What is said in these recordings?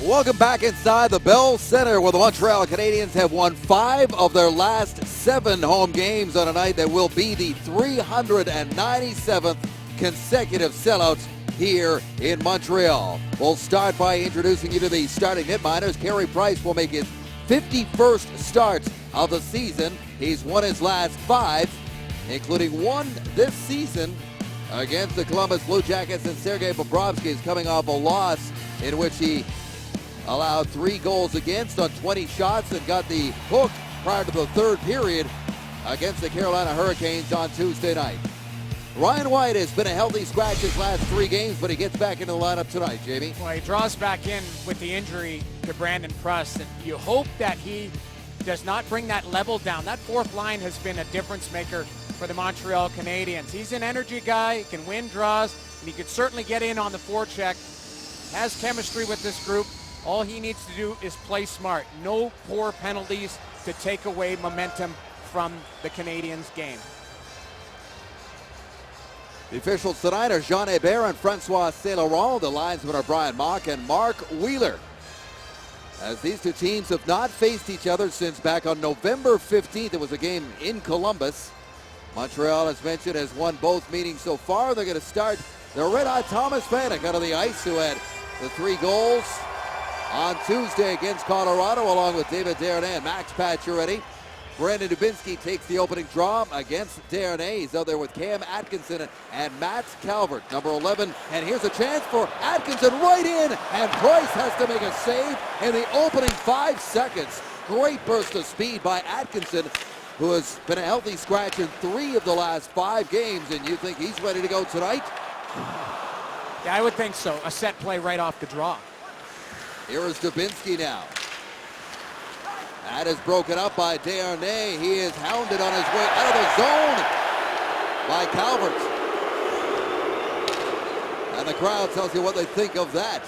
Welcome back inside the Bell Center, where the Montreal Canadiens have won 5 of their last 7 home games on a night that will be the 397th consecutive sellouts here in Montreal. We'll start by introducing you to the starting netminders. Carey Price will make his 51st start of the season. He's won his last 5, including one this season against the Columbus Blue Jackets, and Sergei Bobrovsky is coming off a loss in which he allowed 3 goals against on 20 shots and got the hook prior to the third period against the Carolina Hurricanes on Tuesday night. Ryan White has been a healthy scratch his last 3 games, but he gets back into the lineup tonight, Jamie. Well, he draws back in with the injury to Brandon Prust, and you hope that he does not bring that level down. That fourth line has been a difference maker for the Montreal Canadiens. He's an energy guy, he can win draws, and he could certainly get in on the forecheck. Has chemistry with this group. All he needs to do is play smart. No poor penalties to take away momentum from the Canadiens' game. The officials tonight are Jean Hébert and Francois Saint-Laurent. The linesmen are Brian Mock and Mark Wheeler, as these two teams have not faced each other since back on November 15th. It was a game in Columbus. Montreal, as mentioned, has won both meetings so far. They're going to start the red-hot Thomas Vanek out on the ice, who had the 3 goals on Tuesday against Colorado, along with David Desharnais and Max Pacioretty. Brandon Dubinsky takes the opening draw against Desharnais. He's out there with Cam Atkinson and Matt Calvert, number 11. And here's a chance for Atkinson right in, and Price has to make a save in the opening 5 seconds. Great burst of speed by Atkinson, who has been a healthy scratch in 3 of the last 5 games. And you think he's ready to go tonight? Yeah, I would think so. A set play right off the draw. Here is Dubinsky now. That is broken up by Desharnais. He is hounded on his way out of the zone by Calvert. And the crowd tells you what they think of that.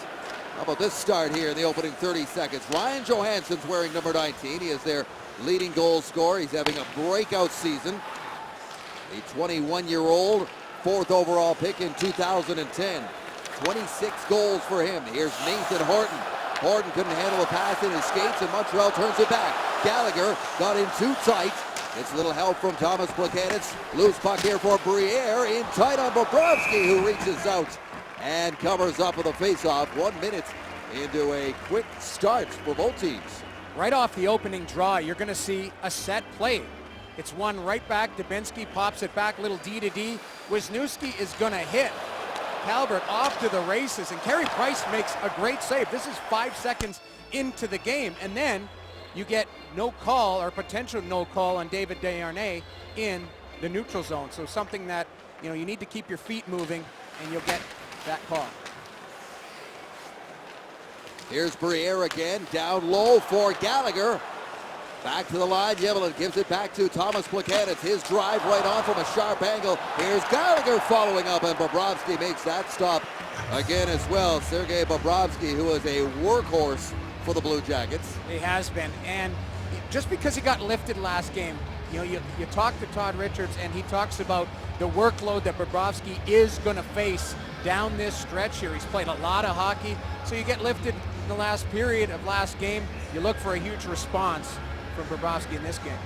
How about this start here in the opening 30 seconds? Ryan Johansson's wearing number 19. He is their leading goal scorer. He's having a breakout season. The 21-year-old, 4th overall pick in 2010. 26 goals for him. Here's Nathan Horton. Horton couldn't handle the pass in his skates, and Montreal turns it back. Gallagher got in too tight. It's a little help from Thomas Plekanec. Loose puck here for Briere, in tight on Bobrovsky, who reaches out and covers up with a faceoff. 1 minute into a quick start for both teams. Right off the opening draw, you're going to see a set play. It's one right back. Dubinsky pops it back, little D to D. Wisniewski is going to hit Calvert off to the races, and Carey Price makes a great save. This is 5 seconds into the game, and then you get no call, or potential no call, on David Desharnais in the neutral zone. So something that, you need to keep your feet moving, and you'll get that call. Here's Briere again, down low for Gallagher. Back to the line, Yevlin gives it back to Thomas Plekanec. His drive right on from a sharp angle. Here's Gallagher following up, and Bobrovsky makes that stop again as well. Sergei Bobrovsky, who is a workhorse for the Blue Jackets. He has been, and just because he got lifted last game, you talk to Todd Richards, and he talks about the workload that Bobrovsky is going to face down this stretch here. He's played a lot of hockey, so you get lifted in the last period of last game, you look for a huge response from Bobrovsky in this game.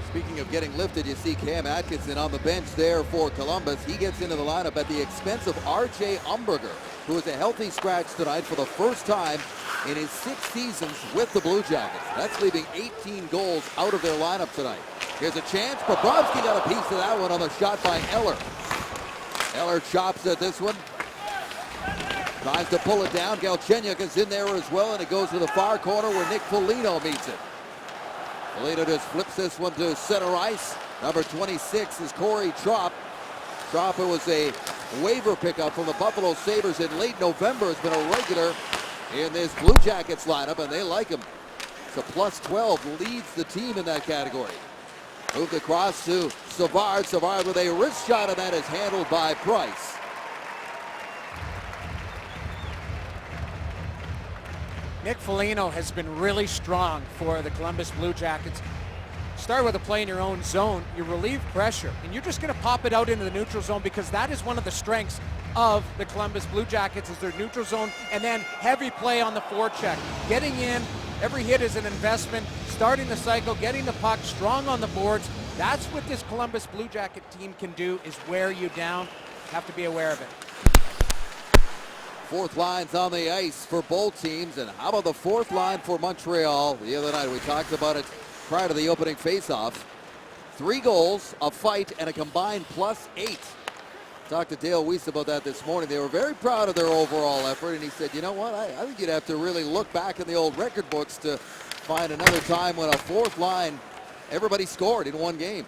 Speaking of getting lifted, you see Cam Atkinson on the bench there for Columbus. He gets into the lineup at the expense of R.J. Umberger, who is a healthy scratch tonight for the first time in his 6 seasons with the Blue Jackets. That's leaving 18 goals out of their lineup tonight. Here's a chance. Bobrovsky got a piece of that one on the shot by Eller. Eller chops at this one. Tries to pull it down. Galchenyuk is in there as well, and it goes to the far corner where Nick Foligno meets it. Foligno just flips this one to center ice. Number 26 is Corey Trop. Trop, who was a waiver pickup from the Buffalo Sabres in late November, has been a regular in this Blue Jackets lineup, and they like him. So plus 12, leads the team in that category. Moved across to Savard. Savard with a wrist shot, and that is handled by Price. Nick Foligno has been really strong for the Columbus Blue Jackets. start with a play in your own zone, you relieve pressure, and you're just going to pop it out into the neutral zone because that is one of the strengths of the Columbus Blue Jackets is their neutral zone, and then heavy play on the forecheck. Getting in, every hit is an investment, starting the cycle, getting the puck, strong on the boards. That's what this Columbus Blue Jacket team can do, is wear you down. Have to be aware of it. Fourth line's on the ice for both teams, and how about the fourth line for Montreal? The other night we talked about it prior to the opening faceoff. 3 goals, a fight, and a combined +8. Talked to Dale Weiss about that this morning. They were very proud of their overall effort, and he said, you know what, I think you'd have to really look back in the old record books to find another time when a fourth line, everybody scored in one game.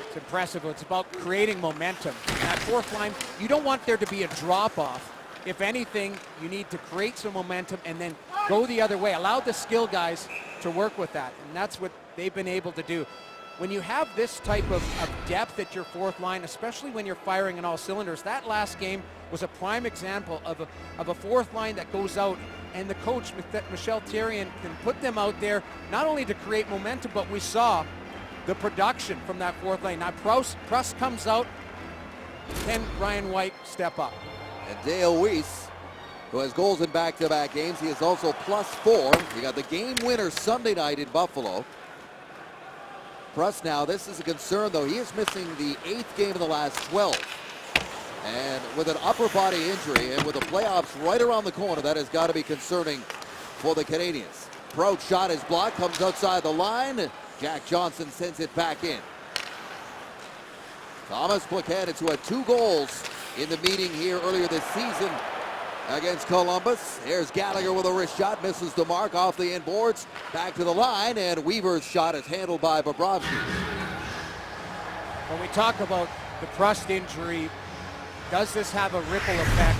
It's impressive. It's about creating momentum. That fourth line, you don't want there to be a drop-off. If anything, you need to create some momentum and then go the other way. Allow the skill guys to work with that, and that's what they've been able to do. When you have this type of depth at your fourth line, especially when you're firing on all cylinders, that last game was a prime example of a fourth line that goes out, and the coach, Michel Therrien, can put them out there not only to create momentum, but we saw the production from that fourth line. Now Pruss comes out, can Ryan White step up? And Dale Weiss, who has goals in back-to-back games, he is also +4. He got the game winner Sunday night in Buffalo. Pruss now, this is a concern though. He is missing the 8th game of the last 12. And with an upper body injury and with the playoffs right around the corner, that has got to be concerning for the Canadiens. Prout shot is blocked, comes outside the line. Jack Johnson sends it back in. Thomas Plekanec, who had 2 goals in the meeting here earlier this season against Columbus. Here's Gallagher with a wrist shot, misses the mark off the inboards. Back to the line, and Weaver's shot is handled by Bobrovsky. When we talk about the Pruss injury, does this have a ripple effect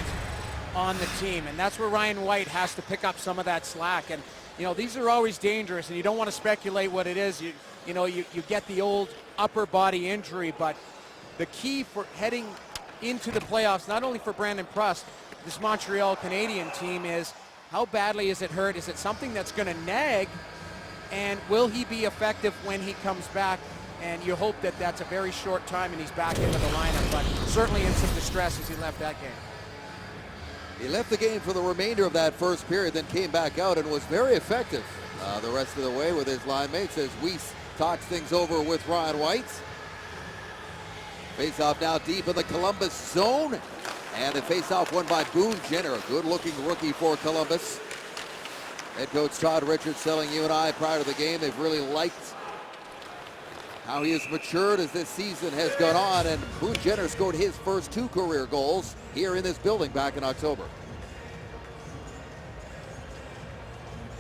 on the team? And that's where Ryan White has to pick up some of that slack. And you know, these are always dangerous, and you don't want to speculate what it is. You know, you get the old upper body injury, but the key for heading into the playoffs, not only for Brandon Pruss, this Montreal Canadian team, is how badly is it hurt? Is it something that's going to nag? And will he be effective when he comes back? And you hope that that's a very short time and he's back into the lineup, but certainly in some distress as he left that game. He left the game for the remainder of that first period, then came back out and was very effective the rest of the way with his line mates as Weiss talks things over with Ryan White. Face-off now deep in the Columbus zone. And the face-off won by Boone Jenner, a good-looking rookie for Columbus. Head coach Todd Richards telling you and I prior to the game they've really liked how he has matured as this season has gone on, and Boone Jenner scored his first 2 career goals here in this building back in October.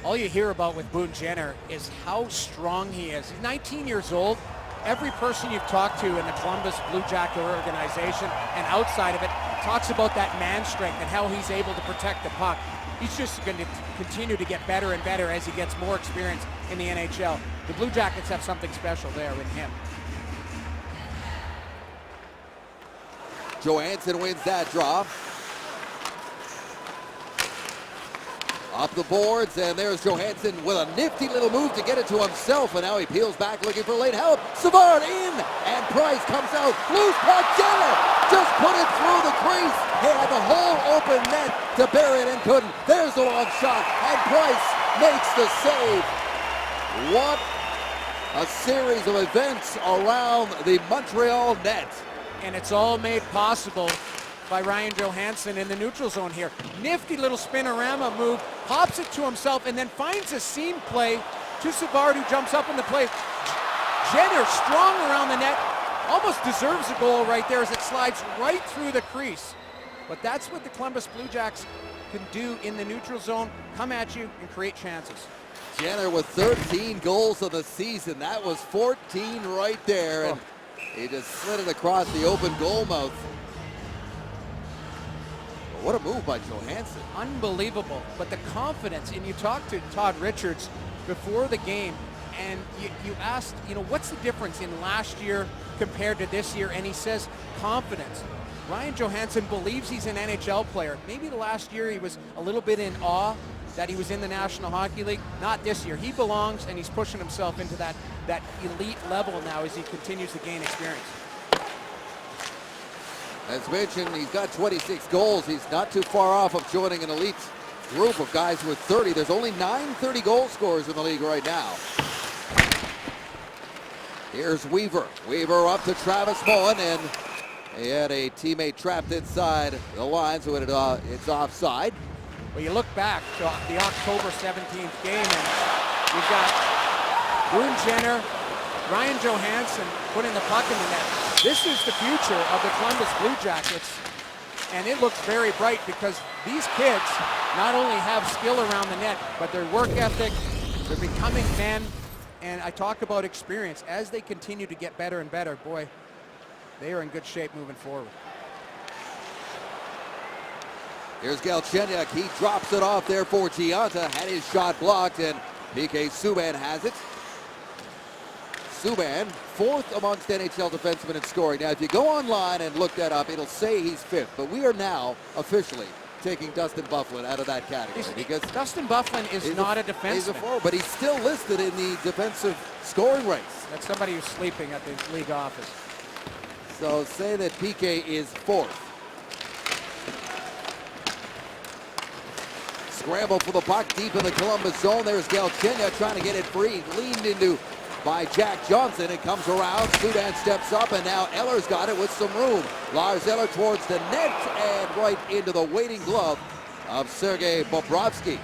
All you hear about with Boone Jenner is how strong he is. He's 19 years old. Every person you've talked to in the Columbus Blue Jacket organization and outside of it talks about that man strength and how he's able to protect the puck. He's just going to continue to get better and better as he gets more experience in the NHL. The Blue Jackets have something special there in him. Johansson wins that draw. Up the boards, and there's Johansson with a nifty little move to get it to himself, and now he peels back looking for late help. Savard in, and Price comes out. Loose puck, Jenner just put it through the crease. He had the whole open net to bury it and couldn't. There's the long shot, and Price makes the save. What a series of events around the Montreal net. And it's all made possible by Ryan Johansson in the neutral zone here. Nifty little spinorama move, pops it to himself, and then finds a seam play to Savard, who jumps up in the play. Jenner strong around the net, almost deserves a goal right there as it slides right through the crease. But that's what the Columbus Blue Jacks can do in the neutral zone, come at you and create chances. Jenner with 13 goals of the season. That was 14 right there, and he just slid it across the open goal mouth. What a move by Johansson. Unbelievable. But the confidence, and you talked to Todd Richards before the game, and you asked, you know, what's the difference in last year compared to this year? And he says confidence. Ryan Johansson believes he's an NHL player. Maybe the last year he was a little bit in awe that he was in the National Hockey League. Not this year. He belongs, and he's pushing himself into that elite level now as he continues to gain experience. As mentioned, he's got 26 goals. He's not too far off of joining an elite group of guys with 30. There's only 9 30-goal scorers in the league right now. Here's Weaver. Weaver up to Travis Mullen, and he had a teammate trapped inside the line, so it's offside. Well, you look back to the October 17th game, and you've got Boone Jenner, Ryan Johansson putting the puck in the net. This is the future of the Columbus Blue Jackets, and it looks very bright because these kids not only have skill around the net, but their work ethic, they're becoming men, and I talk about experience. As they continue to get better and better, boy, they are in good shape moving forward. Here's Galchenyuk. He drops it off there for Gianta. Had his shot blocked, and PK Subban has it. Subban, 4th amongst NHL defensemen in scoring. Now, if you go online and look that up, it'll say he's 5th, but we are now officially taking Dustin Byfuglien out of that category. Because Dustin Byfuglien is not a defenseman. He's a forward, but he's still listed in the defensive scoring race. That's somebody who's sleeping at the league office. So say that PK is 4th. Scramble for the puck deep in the Columbus zone. There's Galchenyuk trying to get it free. Leaned into by Jack Johnson. It comes around. Subban steps up, and now Eller's got it with some room. Lars Eller towards the net and right into the waiting glove of Sergei Bobrovsky.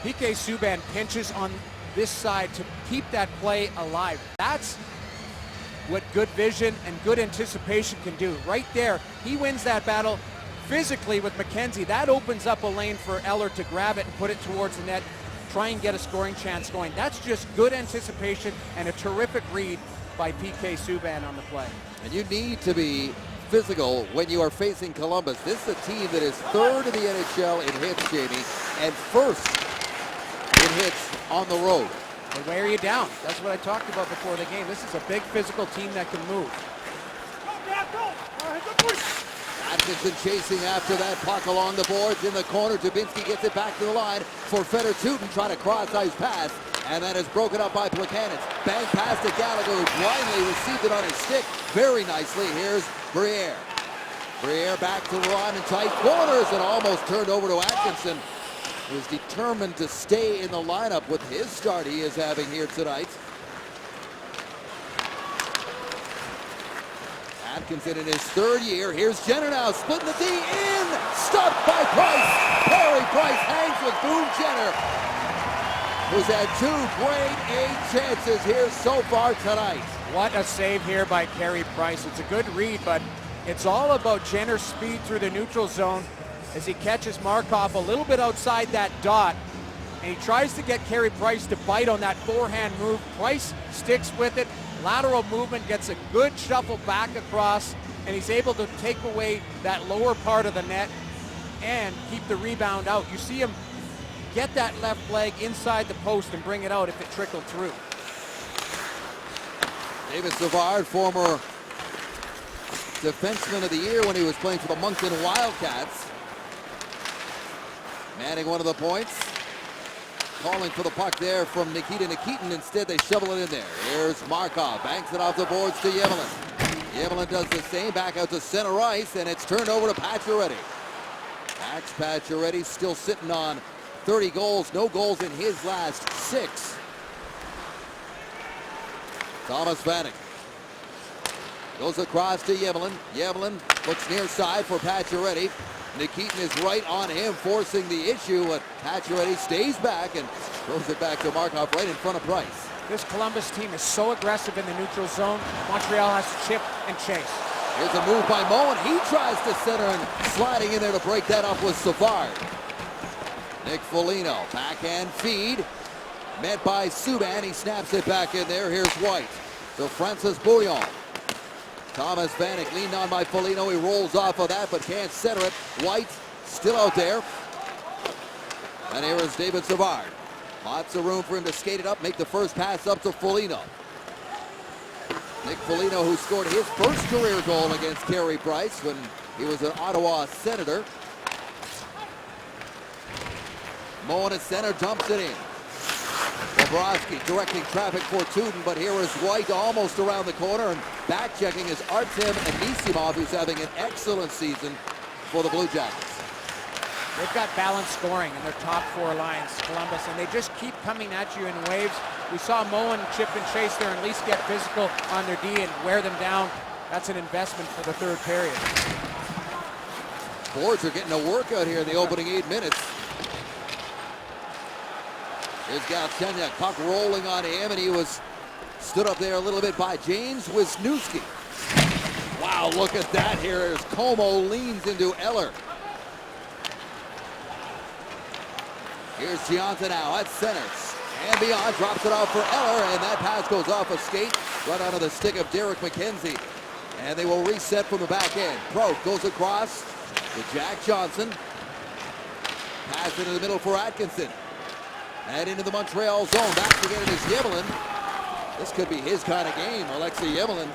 PK Subban pinches on this side to keep that play alive. That's what good vision and good anticipation can do. Right there, he wins that battle physically with McKenzie. That opens up a lane for Eller to grab it and put it towards the net, try and get a scoring chance going. That's just good anticipation and a terrific read by PK Subban on the play. And you need to be physical when you are facing Columbus. This is a team that is 3rd in the NHL in hits, Jamie, and 1st in hits on the road. They wear you down. That's what I talked about before the game. This is a big physical team that can move. Atkinson chasing after that puck along the boards in the corner. Dubinsky gets it back to the line for Feder Tootin, trying to cross-ice pass, and that is broken up by Plekanec. Bang pass to Gallagher, who blindly received it on his stick very nicely. Here's Briere. Briere back to the line in tight corners and almost turned over to Atkinson, who's determined to stay in the lineup with his start he is having here tonight. Atkinson in his 3rd year. Here's Jenner now, splitting the D in, stopped by Price. Carey Price hangs with Boone Jenner, who's had 2 grade A chances here so far tonight. What a save here by Carey Price. It's a good read, but it's all about Jenner's speed through the neutral zone as he catches Markov a little bit outside that dot, and he tries to get Carey Price to bite on that forehand move. Price sticks with it. Lateral movement, gets a good shuffle back across, and he's able to take away that lower part of the net and keep the rebound out. You see him get that left leg inside the post and bring it out if it trickled through. David Savard, former defenseman of the year when he was playing for the Moncton Wildcats. Manning one of the points. Calling for the puck there from Nikita Nikitin. Instead, they shovel it in there. Here's Markov. Banks it off the boards to Yevlin. Yevlin does the same. Back out to center ice, and it's turned over to Pacioretty. Max Pacioretty still sitting on 30 goals. No goals in his last 6. Thomas Vanek goes across to Yevlin. Yevlin looks near side for Pacioretty. Nikitin is right on him, forcing the issue, but Pacioretty stays back and throws it back to Markov right in front of Price. This Columbus team is so aggressive in the neutral zone. Montreal has to chip and chase. Here's a move by Moen. He tries to center and sliding in there to break that up with Savard. Nick Foligno, backhand feed. Met by Subban. He snaps it back in there. Here's White. So Francis Bouillon. Thomas Vanek leaned on by Foligno. He rolls off of that, but can't center it. White still out there. And here is David Savard. Lots of room for him to skate it up, make the first pass up to Foligno. Nick Foligno, who scored his first career goal against Carey Price when he was an Ottawa Senator. Moen at center, dumps it in. Bobrovsky directing traffic for Tuden, but here is White almost around the corner, and back checking is Artem Anisimov, who's having an excellent season for the Blue Jackets. They've got balanced scoring in their top four lines, Columbus, and they just keep coming at you in waves. We saw Moen chip and chase there and at least get physical on their D and wear them down. That's an investment for the third period. Boards are getting a workout here in the opening 8 minutes. Here's Galchenyuk, puck rolling on him, and he was stood up there a little bit by James Wisniewski. Wow, look at that here as Como leans into Eller. Here's Gianta now at centers. And beyond, drops it off for Eller, and that pass goes off a skate, right onto the stick of Derek McKenzie. And they will reset from the back end. Prout goes across to Jack Johnson. Pass into the middle for Atkinson. And into the Montreal zone. Back to get it is Yebelin. This could be his kind of game, Alexei Yebelin.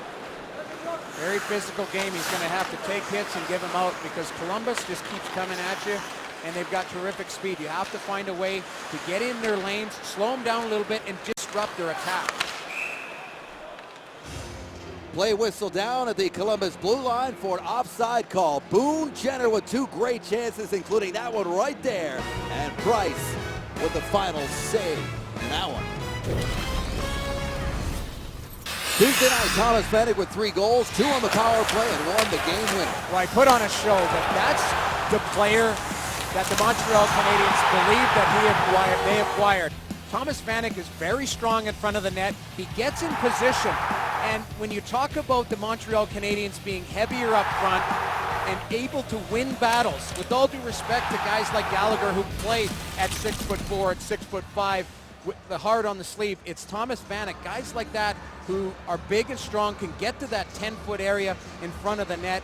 Very physical game. He's going to have to take hits and give them out because Columbus just keeps coming at you, and they've got terrific speed. You have to find a way to get in their lanes, slow them down a little bit, and disrupt their attack. Play whistle down at the Columbus blue line for an offside call. Boone Jenner with two great chances, including that one right there. And Price with the final save in that one. Tuesday night, Thomas Vanek with 3 goals, 2 on the power play, and 1 the game winner. Well, I put on a show that that's the player that the Montreal Canadiens believe that they acquired. Thomas Vanek is very strong in front of the net. He gets in position. And when you talk about the Montreal Canadiens being heavier up front and able to win battles, with all due respect to guys like Gallagher who play at 6'4", at 6'5", with the heart on the sleeve, it's Thomas Vanek. Guys like that who are big and strong can get to that 10-foot area in front of the net,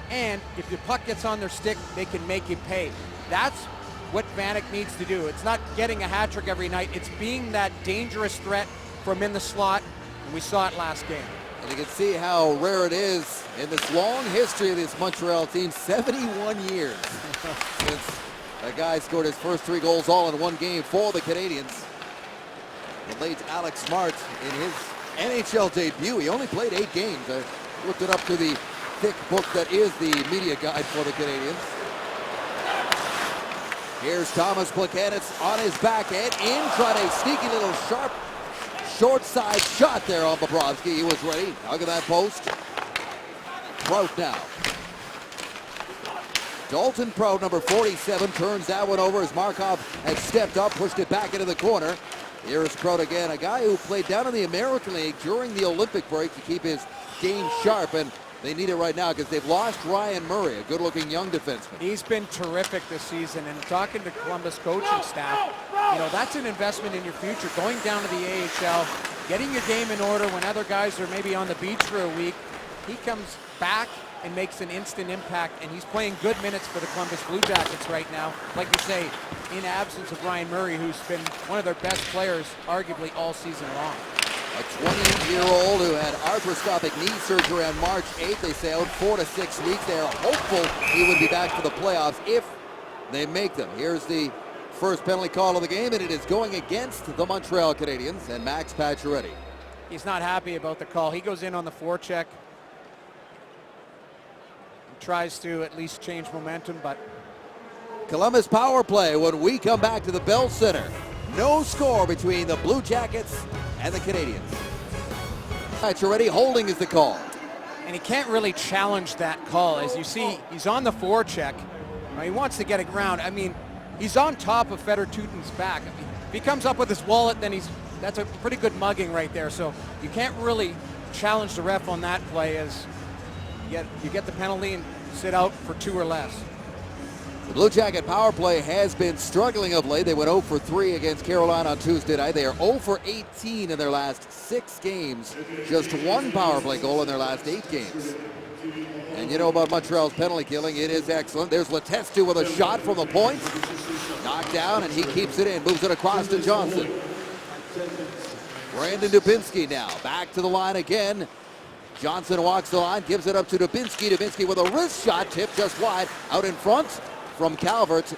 and if the puck gets on their stick, they can make you pay. That's what Vanek needs to do. It's not getting a hat trick every night. It's being that dangerous threat from in the slot, and we saw it last game. And you can see how rare it is in this long history of this Montreal team, 71 years since a guy scored his first 3 goals all in one game for the Canadiens. The late Alex Smart in his NHL debut, he only played 8 games. I looked it up to the thick book that is the media guide for the Canadiens. Here's Thomas Plekanec on his back end, in, trying a sneaky little sharp short side shot there on Bobrovsky. He was ready. Hug of that post. Prout now. Dalton Prout, number 47, turns that one over as Markov had stepped up, pushed it back into the corner. Here's Prout again, a guy who played down in the American League during the Olympic break to keep his game sharp, and they need it right now because they've lost Ryan Murray, a good-looking young defenseman. He's been terrific this season, and talking to Columbus coaching staff, you know, that's an investment in your future. Going down to the AHL, getting your game in order when other guys are maybe on the beach for a week, he comes back and makes an instant impact, and he's playing good minutes for the Columbus Blue Jackets right now. Like you say, in absence of Ryan Murray, who's been one of their best players, arguably all season long. A 20-year-old who had arthroscopic knee surgery on March 8th. They say out 4 to 6 weeks. They are hopeful he would be back for the playoffs if they make them. Here's the first penalty call of the game, and it is going against the Montreal Canadiens and Max Pacioretty. He's not happy about the call. He goes in on the forecheck. Tries to at least change momentum, but Columbus power play when we come back to the Bell Center. No score between the Blue Jackets and the Canadiens. Pacioretty holding is the call. And he can't really challenge that call. As you see, he's on the forecheck. He wants to get it ground. I mean, he's on top of Fedor Tutin's back. If he comes up with his wallet, then that's a pretty good mugging right there. So you can't really challenge the ref on that play, as you get the penalty and sit out for 2 or less. The Blue Jacket power play has been struggling of late. They went 0 for 3 against Carolina on Tuesday night. They are 0 for 18 in their last 6 games. Just 1 power play goal in their last 8 games. And you know about Montreal's penalty killing, it is excellent. There's Letestu with a shot from the point. Knocked down, and he keeps it in. Moves it across to Johnson. Brandon Dubinsky now back to the line again. Johnson walks the line, gives it up to Dubinsky. Dubinsky with a wrist shot, tipped just wide. Out in front from Calvert.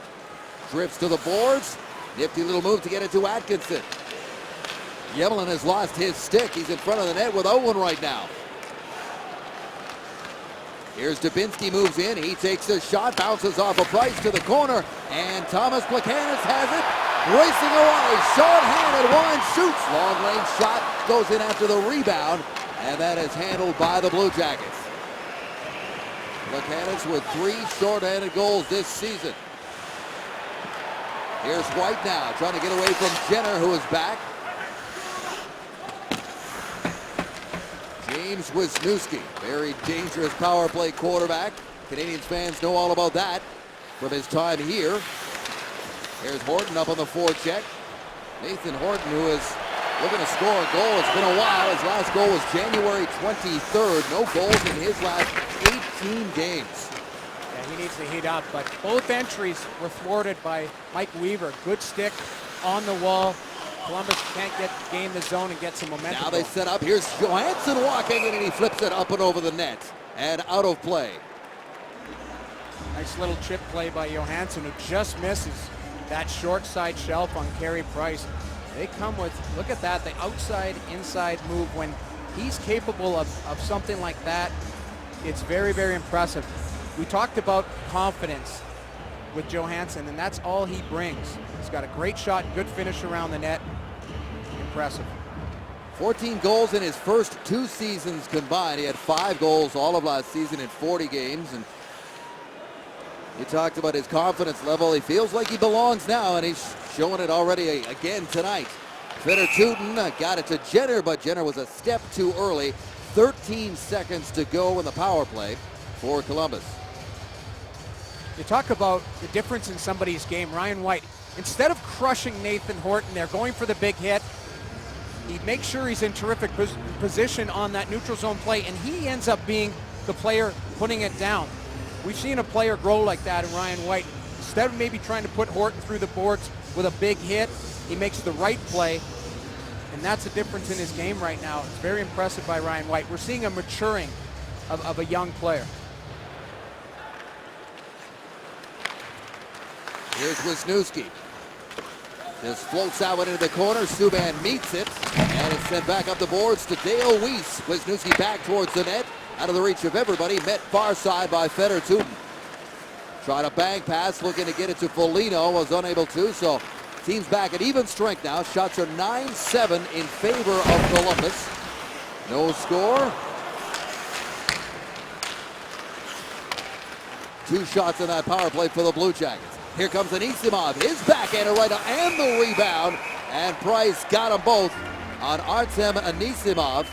Drifts to the boards. Nifty little move to get it to Atkinson. Yemlin has lost his stick. He's in front of the net without one right now. Here's Dubinsky, moves in. He takes a shot, bounces off a Price to the corner, and Thomas Plekanec has it. Racing away, short-handed one, shoots. Long-range shot goes in after the rebound, and that is handled by the Blue Jackets. Plekanec with 3 short-handed goals this season. Here's White now, trying to get away from Jenner, who is back. James Wisniewski, very dangerous power play quarterback. Canadiens fans know all about that from his time here. Here's Horton up on the forecheck. Nathan Horton, who is looking to score a goal. It's been a while. His last goal was January 23rd. No goals in his last 18 games. Yeah, he needs to heat up, but both entries were thwarted by Mike Weaver. Good stick on the wall. Columbus can't gain the zone and get some momentum. Now they set up. Here's Johansson walking in, and he flips it up and over the net and out of play. Nice little chip play by Johansson, who just misses that short side shelf on Carey Price. They come with, look at that, the outside inside move. When he's capable of something like that, it's very, very impressive. We talked about confidence with Johansson, and that's all he brings. He's got a great shot, good finish around the net. Impressive. 14 goals in his first 2 seasons combined. He had 5 goals all of last season in 40 games. And he talked about his confidence level. He feels like he belongs now, and he's showing it already again tonight. Fedor Tyutin got it to Jenner, but Jenner was a step too early. 13 seconds to go in the power play for Columbus. You talk about the difference in somebody's game. Ryan White, instead of crushing Nathan Horton, they're going for the big hit. He makes sure he's in terrific position on that neutral zone play, and he ends up being the player putting it down. We've seen a player grow like that in Ryan White. Instead of maybe trying to put Horton through the boards with a big hit, he makes the right play, and that's the difference in his game right now. It's very impressive by Ryan White. We're seeing a maturing of a young player. Here's Wisniewski. This floats out into the corner. Subban meets it, and it's sent back up the boards to Dale Weiss. Wisniewski back towards the net, out of the reach of everybody. Met far side by Fedor Tyutin. Tried a bank pass, looking to get it to Foligno, was unable to. So team's back at even strength now. Shots are 9-7 in favor of Columbus. No score. 2 shots in that power play for the Blue Jackets. Here comes Anisimov, his backhander right now, and the rebound. And Price got them both on Artem Anisimov,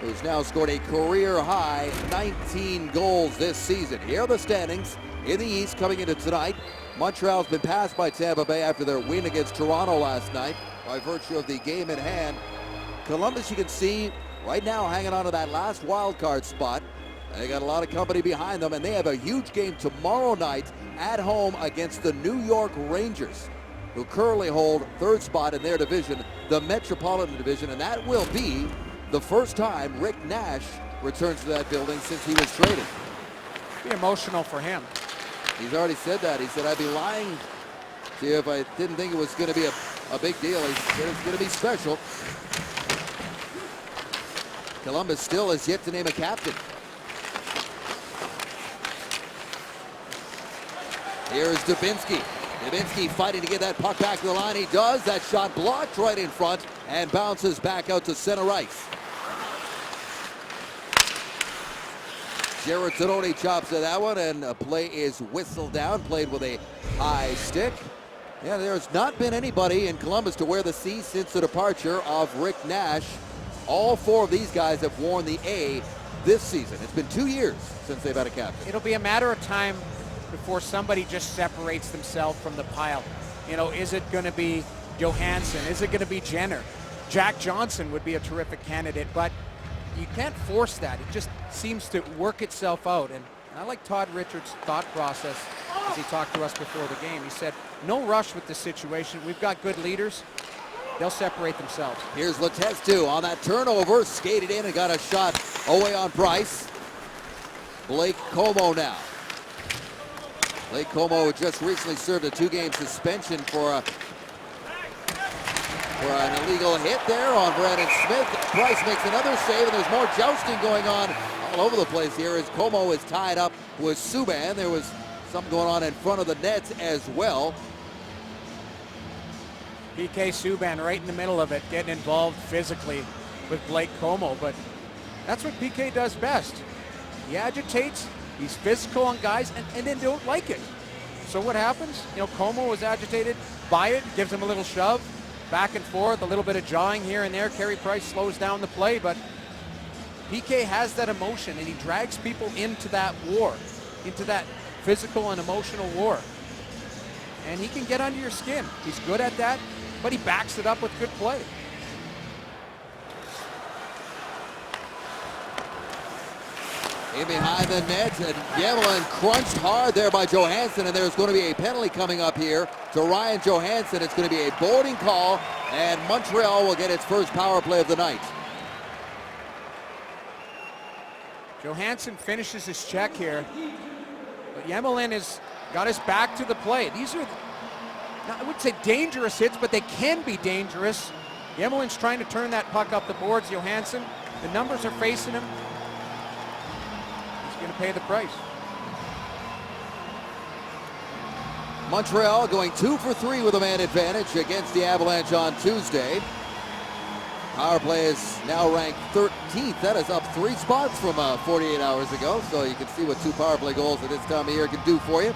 who's now scored a career-high 19 goals this season. Here are the standings in the East coming into tonight. Montreal's been passed by Tampa Bay after their win against Toronto last night by virtue of the game in hand. Columbus, you can see, right now hanging on to that last wild card spot. They got a lot of company behind them, and they have a huge game tomorrow night at home against the New York Rangers, who currently hold 3rd spot in their division, the Metropolitan Division, and that will be the first time Rick Nash returns to that building since he was traded. Be emotional for him. He's already said that. He said, I'd be lying to you if I didn't think it was going to be a big deal. He said it's going to be special. Columbus still has yet to name a captain. Here's Dubinsky. Dubinsky fighting to get that puck back to the line. He does. That shot blocked right in front and bounces back out to center ice. Jared Tononi chops at that one, and a play is whistled down, played with a high stick. Yeah, there's not been anybody in Columbus to wear the C since the departure of Rick Nash. All 4 of these guys have worn the A this season. It's been 2 years since they've had a captain. It'll be a matter of time before somebody just separates themselves from the pile. You know, is it going to be Johansson? Is it going to be Jenner? Jack Johnson would be a terrific candidate, but you can't force that. It just seems to work itself out. And I like Todd Richards' thought process as he talked to us before the game. He said, no rush with this situation. We've got good leaders. They'll separate themselves. Here's Letestu on that turnover, skated in and got a shot away on Price. Blake Comeau now. Blake Comeau just recently served a 2-game suspension for for an illegal hit there on Brandon Smith. Price makes another save, and there's more jousting going on all over the place here as Como is tied up with Subban. There was something going on in front of the nets as well. PK Subban right in the middle of it, getting involved physically with Blake Como, but that's what PK does best. He agitates, he's physical on guys, and then don't like it. So what happens? You know, Como was agitated by it, gives him a little shove, back and forth, a little bit of jawing here and there. Carey Price slows down the play, but PK has that emotion, and he drags people into that war, into that physical and emotional war. And he can get under your skin. He's good at that, but he backs it up with good play. In behind the net, and Yemlin crunched hard there by Johansson, and there's going to be a penalty coming up here to Ryan Johansson. It's going to be a boarding call, and Montreal will get its first power play of the night. Johansson finishes his check here, but Yemlin has got his back to the play. These are, I wouldn't say dangerous hits, but they can be dangerous. Yemlin's trying to turn that puck up the boards. Johansson, the numbers are facing him. Going to pay the price. Montreal going 2 for 3 with a man advantage against the Avalanche on Tuesday. Power play is now ranked 13th. That is up 3 spots from 48 hours ago, so you can see what 2 power play goals at this time of year can do for you.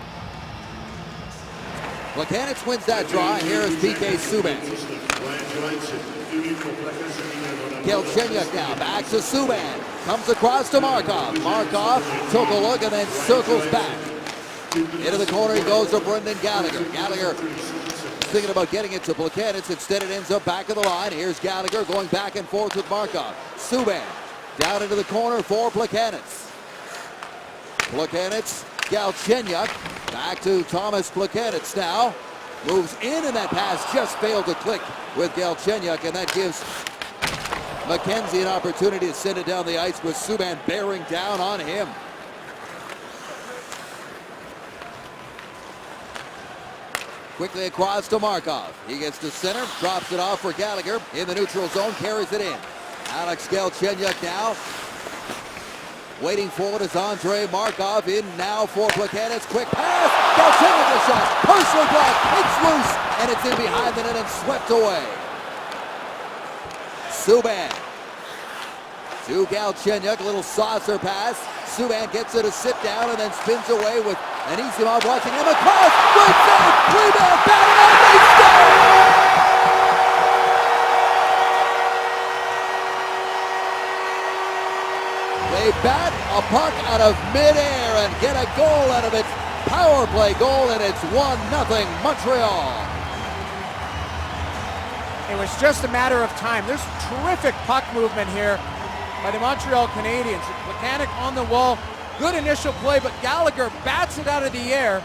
Plekanec wins that draw. Here is PK Subban. Galchenyuk now back to Subban. Comes across to Markov. Markov took a look and then circles back. Into the corner he goes to Brendan Gallagher. Gallagher thinking about getting it to Plekanec. Instead it ends up back of the line. Here's Gallagher going back and forth with Markov. Subban down into the corner for Plekanec. Plekanec, Galchenyuk back to Thomas Plekanec now. Moves in, and that pass just failed to click with Galchenyuk, and that gives McKenzie an opportunity to send it down the ice with Subban bearing down on him. Quickly across to Markov. He gets to center, drops it off for Gallagher in the neutral zone, carries it in. Alex Galchenyuk now. Waiting for it is Andrei Markov in now for Plekanec. Quick pass. Galchenyuk a shot. Partially blocked. It's loose, and it's in behind the net and swept away. Subban to Galchenyuk, a little saucer pass. Subban gets it to sit down and then spins away with Anisimov watching him across. Good save, rebound, batted out, they score! They bat a puck out of midair and get a goal out of it. Power play goal, and it's 1-0 Montreal. It was just a matter of time. There's terrific puck movement here by the Montreal Canadiens. Plekanec on the wall, good initial play, but Gallagher bats it out of the air.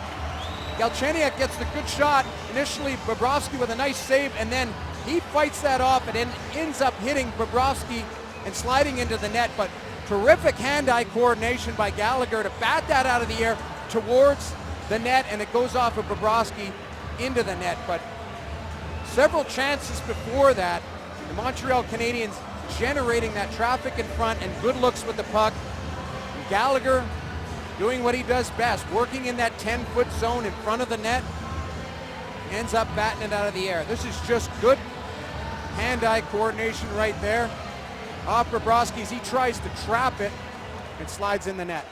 Galchenyuk gets the good shot. Initially, Bobrovsky with a nice save, and then he fights that off and then ends up hitting Bobrovsky and sliding into the net. But terrific hand-eye coordination by Gallagher to bat that out of the air towards the net, and it goes off of Bobrovsky into the net. But several chances before that, the Montreal Canadiens generating that traffic in front and good looks with the puck. And Gallagher doing what he does best, working in that 10-foot zone in front of the net, ends up batting it out of the air. This is just good hand-eye coordination right there. Off Bobrovsky as he tries to trap it and slides in the net.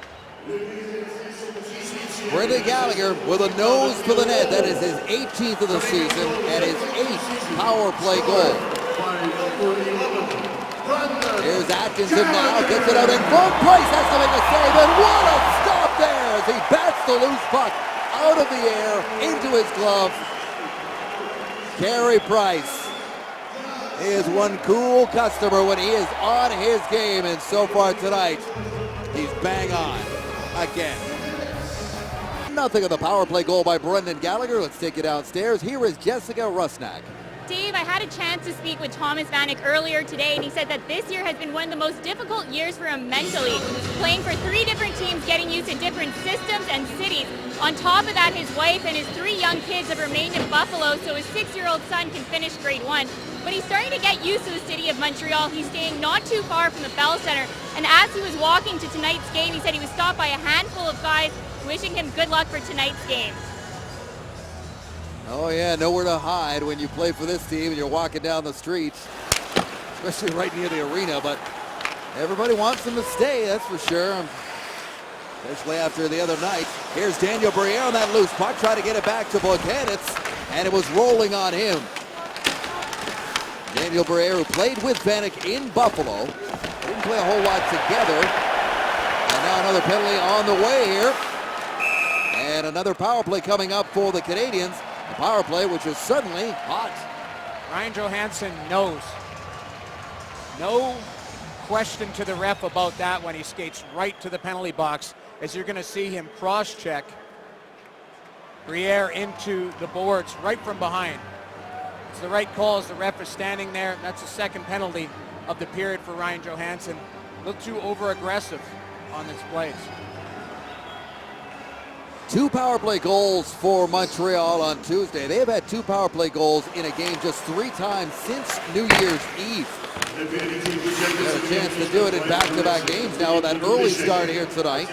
Brendan Gallagher with a nose to the net. That is his 18th of the season and his 8th power play goal. Here's Atkinson now, gets it out in front. Price has to make a save, and what a stop there as he bats the loose puck out of the air into his glove. Carey Price is one cool customer when he is on his game, and so far tonight, he's bang on again. Nothing of the power play goal by Brendan Gallagher. Let's take you downstairs. Here is Jessica Rusnak. Dave, I had a chance to speak with Thomas Vanek earlier today, and he said that this year has been one of the most difficult years for him mentally, playing for 3 different teams, getting used to different systems and cities. On top of that, his wife and his 3 young kids have remained in Buffalo, so his 6-year-old son can finish grade 1. But he's starting to get used to the city of Montreal. He's staying not too far from the Bell Center, and as he was walking to tonight's game, he said he was stopped by a handful of guys wishing him good luck for tonight's game. Oh yeah, nowhere to hide when you play for this team and you're walking down the streets, especially right near the arena, but everybody wants them to stay, that's for sure, especially after the other night. Here's Daniel Briere on that loose puck, trying to get it back to Buchanitz, and it was rolling on him. Daniel Briere, who played with Vanek in Buffalo, didn't play a whole lot together, and now another penalty on the way here, and another power play coming up for the Canadiens. A power play which is suddenly hot. Ryan Johansson knows. No question to the ref about that when he skates right to the penalty box, as you're going to see him cross-check Briere into the boards right from behind. It's the right call as the ref is standing there. That's the second penalty of the period for Ryan Johansson. A little too over-aggressive on this plays. 2 power play goals for Montreal on Tuesday. They have had 2 power play goals in a game just 3 times since New Year's Eve. They had a chance to do it in back-to-back games now with that early start here tonight.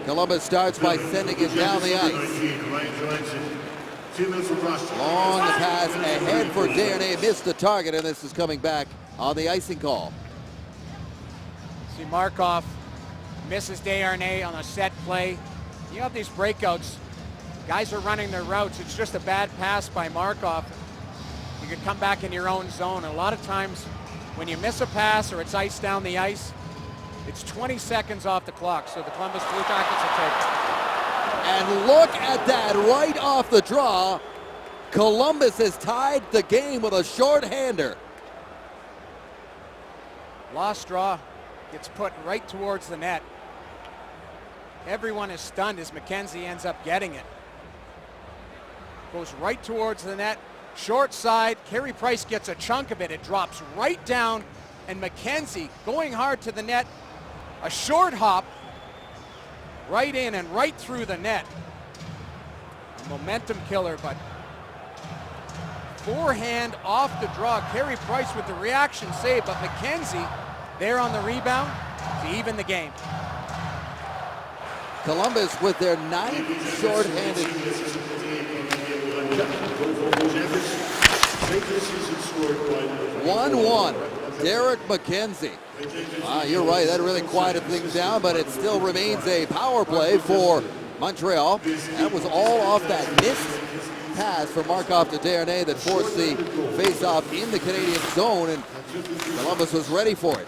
Columbus starts by sending it down the ice. Long pass ahead for Desharnais, missed the target, and this is coming back on the icing call. See Markov misses Desharnais on a set play. You have these breakouts, guys are running their routes, it's just a bad pass by Markov. You could come back in your own zone. A lot of times when you miss a pass or it's iced down the ice, it's 20 seconds off the clock, so the Columbus Blue Jackets will take it. And look at that, right off the draw. Columbus has tied the game with a shorthander. Lost draw gets put right towards the net. Everyone is stunned as McKenzie ends up getting it. Goes right towards the net. Short side, Carey Price gets a chunk of it. It drops right down, and McKenzie going hard to the net. A short hop right in and right through the net. A momentum killer, but forehand off the draw. Carey Price with the reaction save, but McKenzie there on the rebound to even the game. Columbus with their 9th shorthanded. 1-1. Derek McKenzie. You're right, that really quieted things down, but it still remains a power play for Montreal. That was all off that missed pass from Markov to Desharnais that forced the face-off in the Canadian zone, and Columbus was ready for it.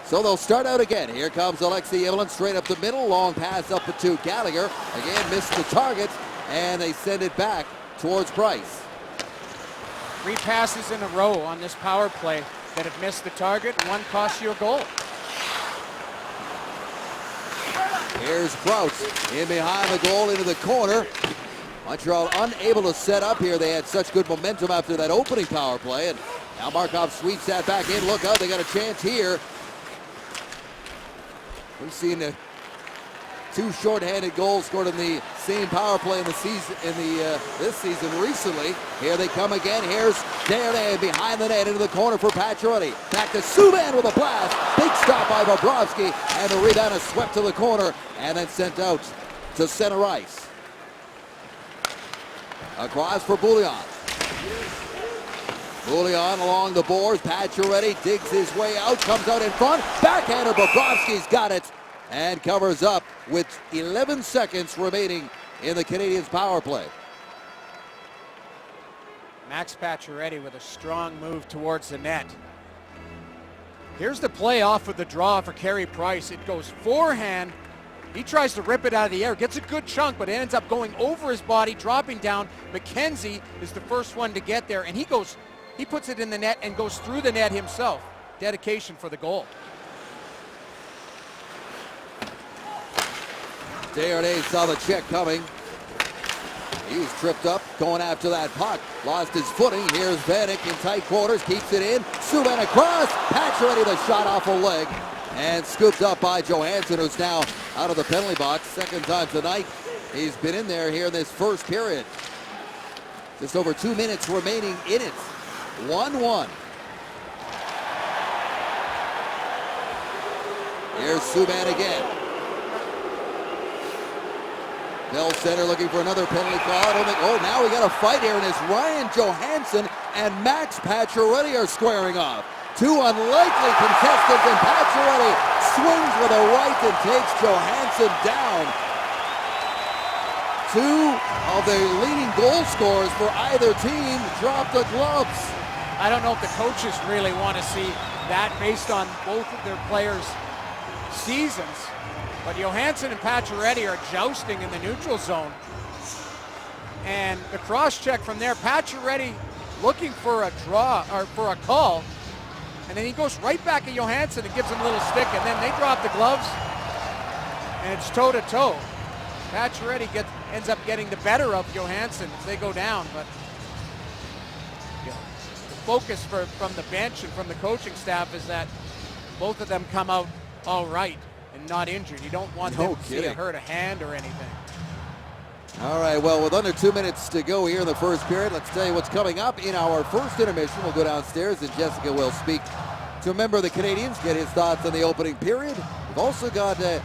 So they'll start out again. Here comes Alexei Evelyn straight up the middle. Long pass up to Gallagher. Again, missed the target, and they send it back towards Price. 3 passes in a row on this power play that have missed the target. 1 cost you a goal. Here's Crouch in behind the goal into the corner. Montreal unable to set up here. They had such good momentum after that opening power play, and now Markov sweeps that back in. Look out, they got a chance here. We've seen 2 shorthanded goals scored in the same power play in the season, this season recently. Here they come again. Here's Desharnais behind the net into the corner for Pacioretty. Back to Subban with a blast. Big stop by Bobrovsky, and the rebound is swept to the corner and then sent out to center ice. Across for Bouillon. Bouillon along the boards. Pacioretty digs his way out, comes out in front. Backhander, Bobrovsky's got it and covers up with 11 seconds remaining in the Canadiens' power play. Max Pacioretty with a strong move towards the net. Here's the play off of the draw for Carey Price. It goes forehand. He tries to rip it out of the air, gets a good chunk, but it ends up going over his body, dropping down. McKenzie is the first one to get there, and he puts it in the net and goes through the net himself. Dedication for the goal. Desharnais saw the check coming. He was tripped up going after that puck. Lost his footing. Here's Vanek in tight quarters. Keeps it in. Subban across. Pacioretty the shot off a leg. And scooped up by Johansson, who's now out of the penalty box. Second time tonight he's been in there here in this first period. Just over 2 minutes remaining in it. 1-1. Here's Subban again. Bell Center looking for another penalty call. Oh, now we got a fight here, and it's Ryan Johansson and Max Pacioretty are squaring off. Two unlikely contestants, and Pacioretty swings with a right and takes Johansson down. Two of the leading goal scorers for either team drop the gloves. I don't know if the coaches really want to see that based on both of their players' seasons. But Johansson and Pacioretty are jousting in the neutral zone. And the cross check from there, Pacioretty looking for a draw or for a call. And then he goes right back at Johansson and gives him a little stick, and then they drop the gloves. And it's toe to toe. Pacioretty ends up getting the better of Johansson as they go down. But the focus from the bench and from the coaching staff is that both of them come out all right and not injured. You don't want them to see a hurt a hand or anything. All right, well, with under 2 minutes to go here in the first period, let's tell you what's coming up in our first intermission. We'll go downstairs and Jessica will speak to a member of the Canadians, get his thoughts on the opening period. We've also got a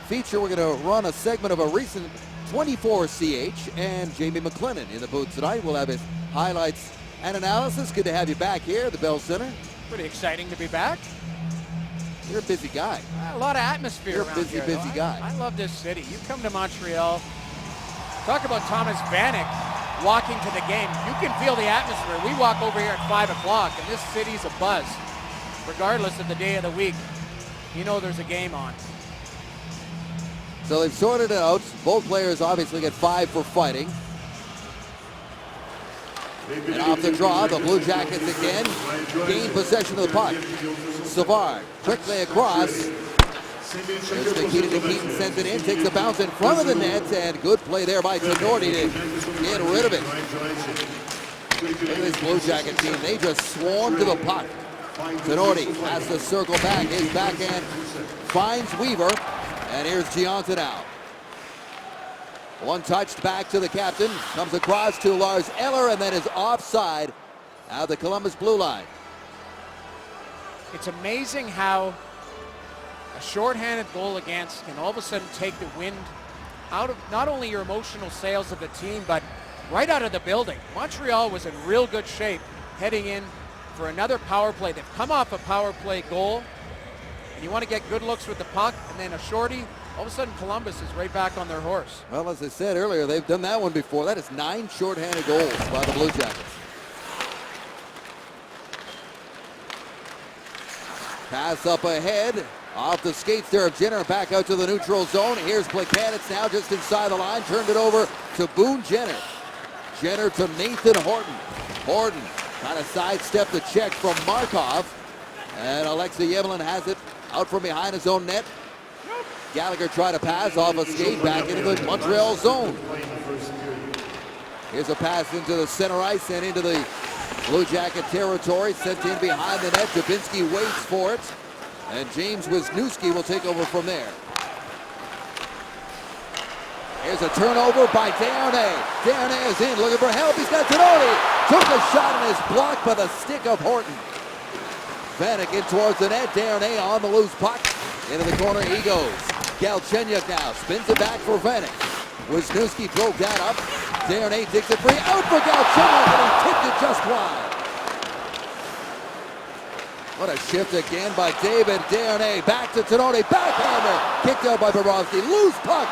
feature. We're going to run a segment of a recent 24CH, and Jamie McLennan in the booth tonight. We'll have his highlights and analysis. Good to have you back here at the Bell Center. Pretty exciting to be back. You're a busy guy. A lot of atmosphere You're around a busy, here, busy guy. I love this city. You come to Montreal, talk about Thomas Vanek walking to the game. You can feel the atmosphere. We walk over here at 5 o'clock, and this city's a buzz. Regardless of the day of the week, you know there's a game on. So they've sorted it out. Both players obviously get 5 for fighting. And off the draw, the Blue Jackets again gain possession of the puck. Savard quickly across. There's Nikita Nikitin, sends it in, takes a bounce in front of the net, and good play there by Tinordi to get rid of it. Look at this Blue Jacket team. They just swarm to the puck. Tinordi has to circle back. His backhand finds Weaver, and here's Gianta now. One touched back to the captain, comes across to Lars Eller, and then is offside out of the Columbus blue line. It's amazing how a shorthanded goal against can all of a sudden take the wind out of not only your emotional sails of the team, but right out of the building. Montreal was in real good shape heading in for another power play. They've come off a power play goal, and you want to get good looks with the puck, and then a shorty. All of a sudden, Columbus is right back on their horse. Well, as I said earlier, they've done that one before. That is 9 shorthanded goals by the Blue Jackets. Pass up ahead. Off the skates there of Jenner, back out to the neutral zone. Here's Plekanec now just inside the line. Turned it over to Boone Jenner. Jenner to Nathan Horton. Horton kind of sidestepped the check from Markov. And Alexei Yevlin has it out from behind his own net. Gallagher tried to pass off a skate back into the Montreal zone. Here's a pass into the center ice and into the Blue Jacket territory. Sent in behind the net. Dubinsky waits for it. And James Wisniewski will take over from there. Here's a turnover by Desharnais. Desharnais is in, looking for help. He's got Tinordi. Took a shot and is blocked by the stick of Horton. Vanek in towards the net. Desharnais on the loose puck. Into the corner he goes. Galchenyuk now spins it back for Vanek. Wisniewski broke that up. Desharnais takes it free. Out for Galchenyuk, and he tipped it just wide. What a shift again by David Desharnais. Back to Tinordi. Backhander. Kicked out by Bobrovsky. Loose puck.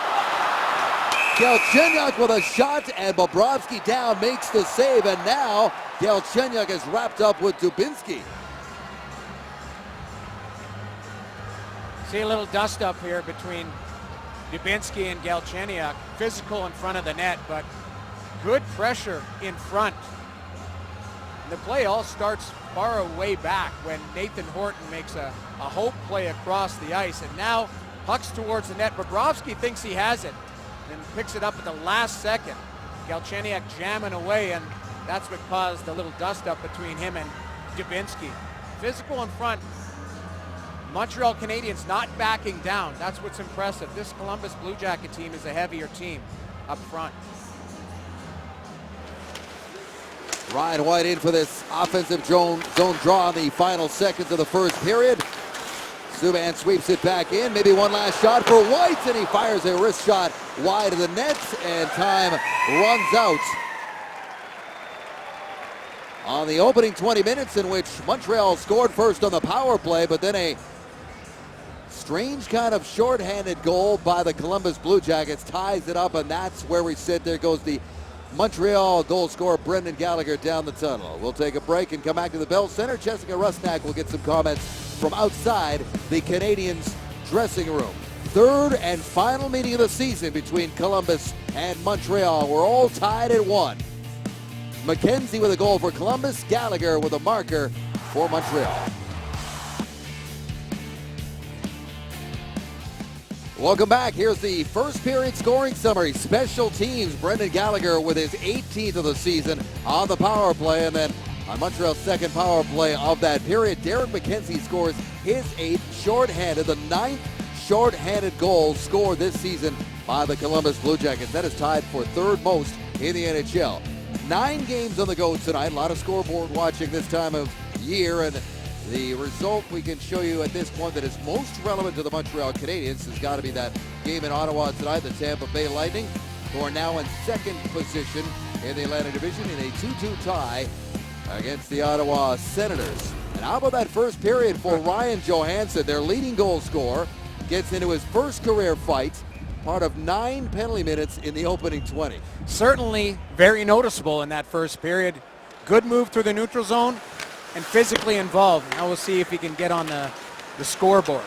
Galchenyuk with a shot, and Bobrovsky down makes the save. And now Galchenyuk is wrapped up with Dubinsky. See a little dust up here between Dubinsky and Galchenyuk. Physical in front of the net, but good pressure in front. And the play all starts far away back when Nathan Horton makes a hope play across the ice. And now pucks towards the net. Bobrovsky thinks he has it. and picks it up at the last second. Galchenyuk jamming away, and that's what caused a little dust-up between him and Dubinsky. Physical in front. Montreal Canadiens not backing down. That's what's impressive. This Columbus Blue Jacket team is a heavier team up front. Ryan White in for this offensive zone draw in the final seconds of the first period. Subban sweeps it back in. Maybe one last shot for White, and he fires a wrist shot wide of the net, and time runs out on the opening 20 minutes, in which Montreal scored first on the power play, but then a strange kind of shorthanded goal by the Columbus Blue Jackets ties it up, and that's where we sit. There goes the Montreal goal scorer Brendan Gallagher down the tunnel. We'll take a break and come back to the Bell Center. Jessica Rusnak will get some comments from outside the Canadiens dressing room. Third and final meeting of the season between Columbus and Montreal. We're all tied at 1. McKenzie with a goal for Columbus, Gallagher with a marker for Montreal. Welcome back. Here's the first period scoring summary. Special teams, Brendan Gallagher with his 18th of the season on the power play, and then on Montreal's second power play of that period, Derek McKenzie scores his 8th shorthanded, the 9th shorthanded goal scored this season by the Columbus Blue Jackets. That is tied for third most in the NHL. 9 games on the go tonight. A lot of scoreboard watching this time of year, and the result we can show you at this point that is most relevant to the Montreal Canadiens has got to be that game in Ottawa tonight, the Tampa Bay Lightning, who are now in second position in the Atlantic Division in a 2-2 tie against the Ottawa Senators. And how about that first period for Ryan Johansson, their leading goal scorer, gets into his first career fight, part of 9 penalty minutes in the opening 20. Certainly very noticeable in that first period. Good move through the neutral zone and physically involved. Now we'll see if he can get on the scoreboard.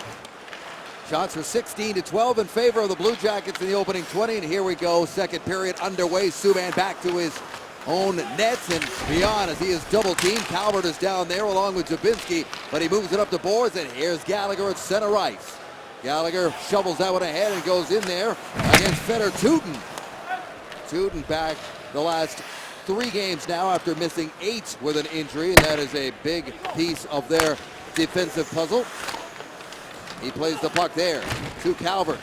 Shots are 16-12 in favor of the Blue Jackets in the opening 20, and here we go. Second period underway. Subban back to his own nets and beyond as he is double teamed. Calvert is down there along with Dubinsky, but he moves it up the boards, and here's Gallagher at center ice. Gallagher shovels that one ahead and goes in there against Fedor Tyutin. Tyutin back the last 3 games now after missing 8 with an injury, and that is a big piece of their defensive puzzle. He plays the puck there to Calvert.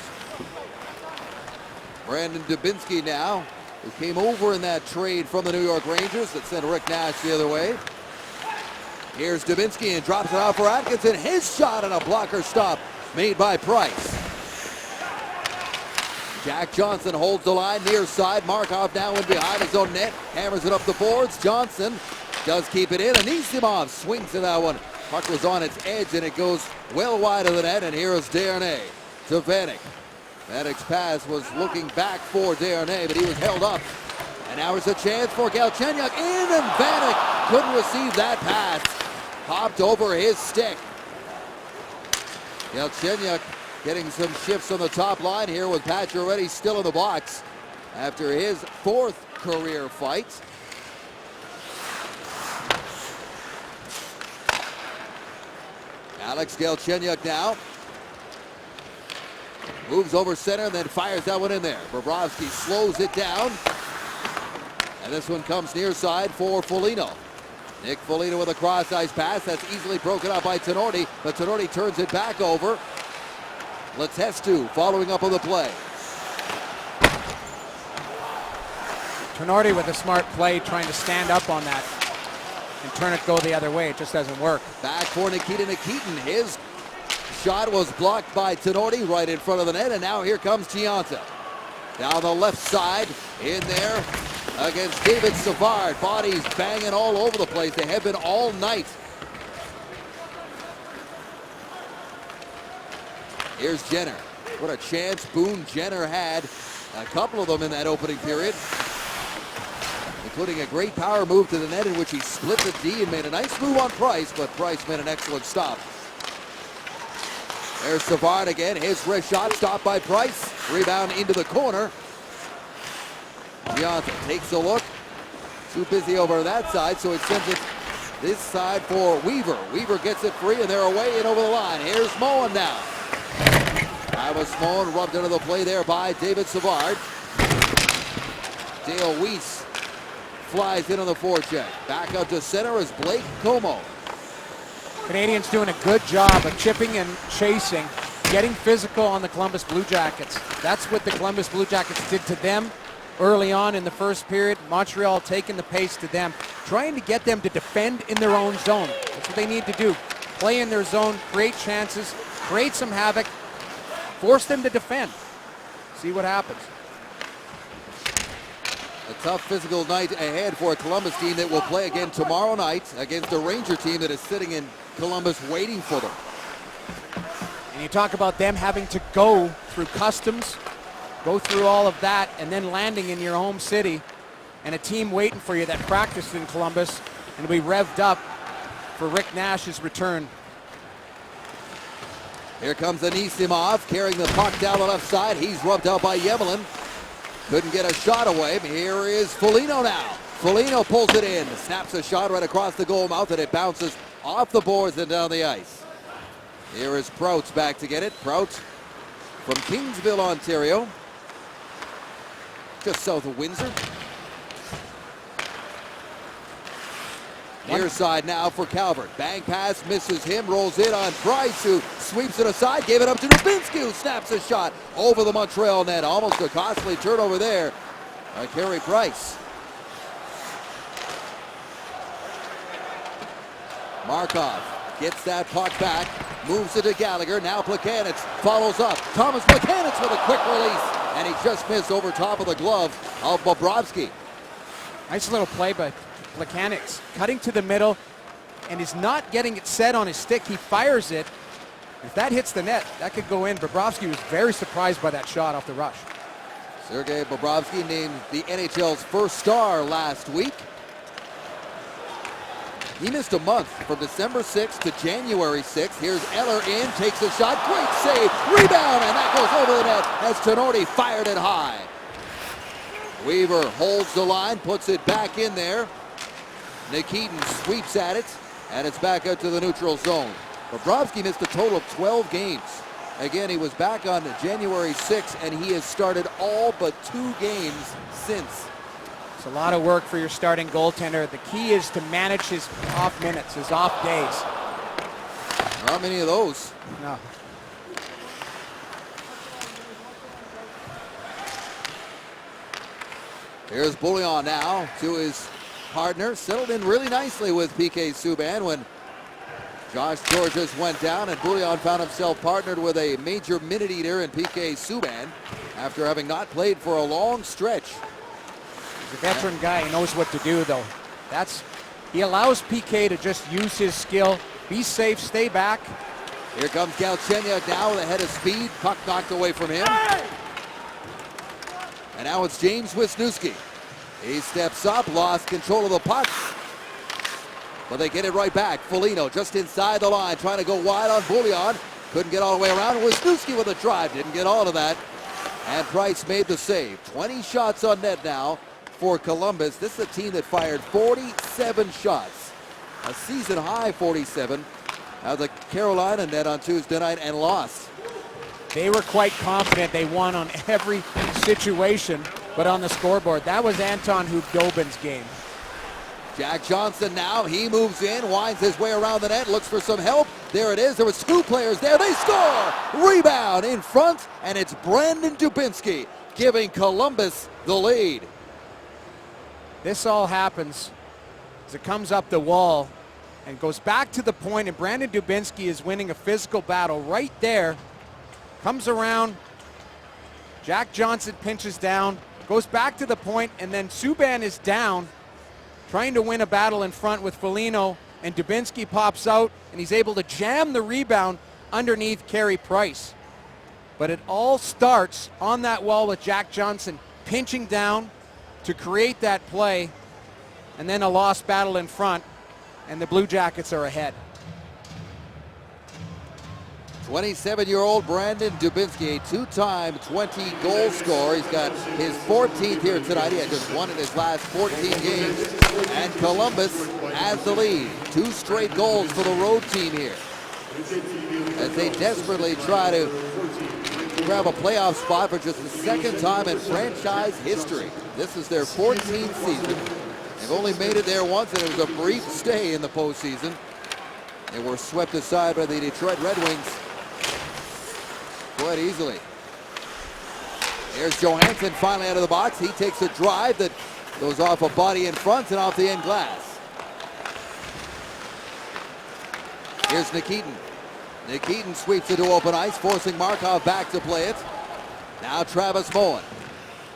Brandon Dubinsky now, who came over in that trade from the New York Rangers that sent Rick Nash the other way. Here's Dubinsky and drops it out for Atkinson. His shot and a blocker stop made by Price. Jack Johnson holds the line near side. Markov now in behind his own net. Hammers it up the boards. Johnson does keep it in. Anisimov swings to that one. Puck was on its edge and it goes well wide of the net. And here is Desharnais to Vanek. Vanek's pass was looking back for Desharnais, but he was held up. And now it's a chance for Galchenyuk in, and Vanek couldn't receive that pass. Hopped over his stick. Galchenyuk getting some shifts on the top line here with Pacioretty still in the box after his 4th career fight. Alex Galchenyuk now moves over center and then fires that one in there. Bobrovsky slows it down, and this one comes near side for Foligno. Nick Foligno with a cross-ice pass that's easily broken up by Tinordi, but Tinordi turns it back over. Letestu following up on the play. Tinordi with a smart play trying to stand up on that and turn it go the other way. It just doesn't work. Back for Nikita Nikitin. His shot was blocked by Tinordi right in front of the net, and now here comes Chianta. Down the left side, in there against David Savard. Bodies banging all over the place. They have been all night. Here's Jenner. What a chance Boone Jenner had. A couple of them in that opening period, including a great power move to the net in which he split the D and made a nice move on Price, but Price made an excellent stop. There's Savard again. His wrist shot stopped by Price. Rebound into the corner. Gianta takes a look. Too busy over that side, so it sends it this side for Weaver. Weaver gets it free, and they're away and over the line. Here's Moen now. Travis Moen rubbed into the play there by David Savard. Dale Weiss flies in on the forecheck. Back out to center is Blake Como. Canadians doing a good job of chipping and chasing, getting physical on the Columbus Blue Jackets. That's what the Columbus Blue Jackets did to them early on in the first period. Montreal taking the pace to them, trying to get them to defend in their own zone. That's what they need to do. Play in their zone, create chances, create some havoc, force them to defend. See what happens. A tough physical night ahead for a Columbus team that will play again tomorrow night against a Ranger team that is sitting in Columbus waiting for them. And you talk about them having to go through customs, go through all of that, and then landing in your home city, and a team waiting for you that practiced in Columbus and we revved up for Rick Nash's return. Here comes Anisimov carrying the puck down the left side. He's rubbed out by Yemelin. Couldn't get a shot away. Here is Foligno now. Foligno pulls it in, snaps a shot right across the goal mouth, and it bounces off the boards and down the ice. Here is Proutz back to get it. Proutz from Kingsville, Ontario, just south of Windsor. Near side now for Calvert. Bang pass, misses him, rolls in on Price, who sweeps it aside, gave it up to Dubinsky, who snaps a shot over the Montreal net. Almost a costly turnover there by Carey Price. Markov gets that puck back, moves it to Gallagher. Now Plekanec follows up. Thomas Plekanec with a quick release, and he just missed over top of the glove of Bobrovsky. Nice little play by Plekanec, cutting to the middle, and is not getting it set on his stick. He fires it. If that hits the net, that could go in. Bobrovsky was very surprised by that shot off the rush. Sergei Bobrovsky named the NHL's first star last week. He missed a month from December 6th to January 6th. Here's Eller in, takes a shot, great save, rebound, and that goes over the net as Tinordi fired it high. Weaver holds the line, puts it back in there. Nikitin sweeps at it, and it's back out to the neutral zone. Bobrovsky missed a total of 12 games. Again, he was back on January 6th, and he has started all but 2 games since. It's a lot of work for your starting goaltender. The key is to manage his off minutes, his off days. There aren't many of those. No. Here's Bouillon now to his partner. Settled in really nicely with PK Subban when Josh Georges went down, and Bouillon found himself partnered with a major minute eater in PK Subban after having not played for a long stretch. He's a veteran guy. He knows what to do, though. He allows PK to just use his skill, be safe, stay back. Here comes Galchenyuk now with a head of speed. Puck knocked away from him. And now it's James Wisniewski. He steps up, lost control of the puck. But they get it right back. Foligno just inside the line, trying to go wide on Bouillon. Couldn't get all the way around. Wisniewski with a drive, didn't get all of that. And Price made the save. 20 shots on net now for Columbus. This is a team that fired 47 shots. A season high 47. Out of the Carolina net on Tuesday night and lost. They were quite confident they won on every situation, but on the scoreboard, that was Anton Khudobin's game. Jack Johnson now, he moves in, winds his way around the net, looks for some help. There it is, there was 2 players there, they score! Rebound in front, and it's Brandon Dubinsky giving Columbus the lead. This all happens as it comes up the wall and goes back to the point, and Brandon Dubinsky is winning a physical battle right there. Comes around, Jack Johnson pinches down, goes back to the point, and then Subban is down, trying to win a battle in front with Foligno, and Dubinsky pops out, and he's able to jam the rebound underneath Carey Price. But it all starts on that wall with Jack Johnson pinching down to create that play, and then a lost battle in front, and the Blue Jackets are ahead. 27-year-old Brandon Dubinsky, a 2-time 20-goal scorer. He's got his 14th here tonight. He had just 1 in his last 14 games. And Columbus has the lead. 2 straight goals for the road team here, as they desperately try to to grab a playoff spot for just the second time in franchise history. This is their 14th season. They've only made it there once, and it was a brief stay in the postseason. They were swept aside by the Detroit Red Wings quite easily. Here's Johansson finally out of the box. He takes a drive that goes off a body in front and off the end glass. Here's Nikitin. Nikitin sweeps it to open ice, forcing Markov back to play it. Now Travis Moen.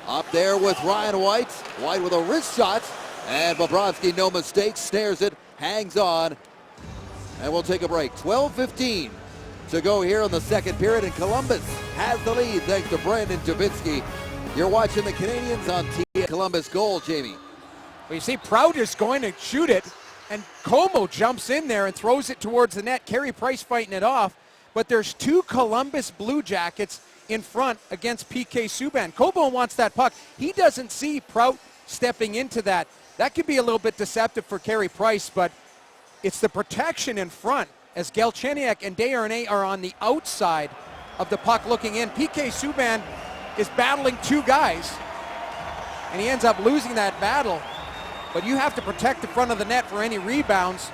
Up there with Ryan White. White with a wrist shot. And Bobrovsky, no mistake, snares it, hangs on. And we'll take a break. 12:15 to go here in the second period. And Columbus has the lead thanks to Brandon Dubinsky. You're watching the Canadians on TV. Columbus goal, Jamie. Well, you see Prout is going to shoot it, and Como jumps in there and throws it towards the net. Carey Price fighting it off, but there's two Columbus Blue Jackets in front against PK Subban. Como wants that puck. He doesn't see Prout stepping into that. That could be a little bit deceptive for Carey Price, but it's the protection in front as Galchenyuk and Desharnais are on the outside of the puck looking in. PK Subban is battling two guys, and he ends up losing that battle. But you have to protect the front of the net for any rebounds,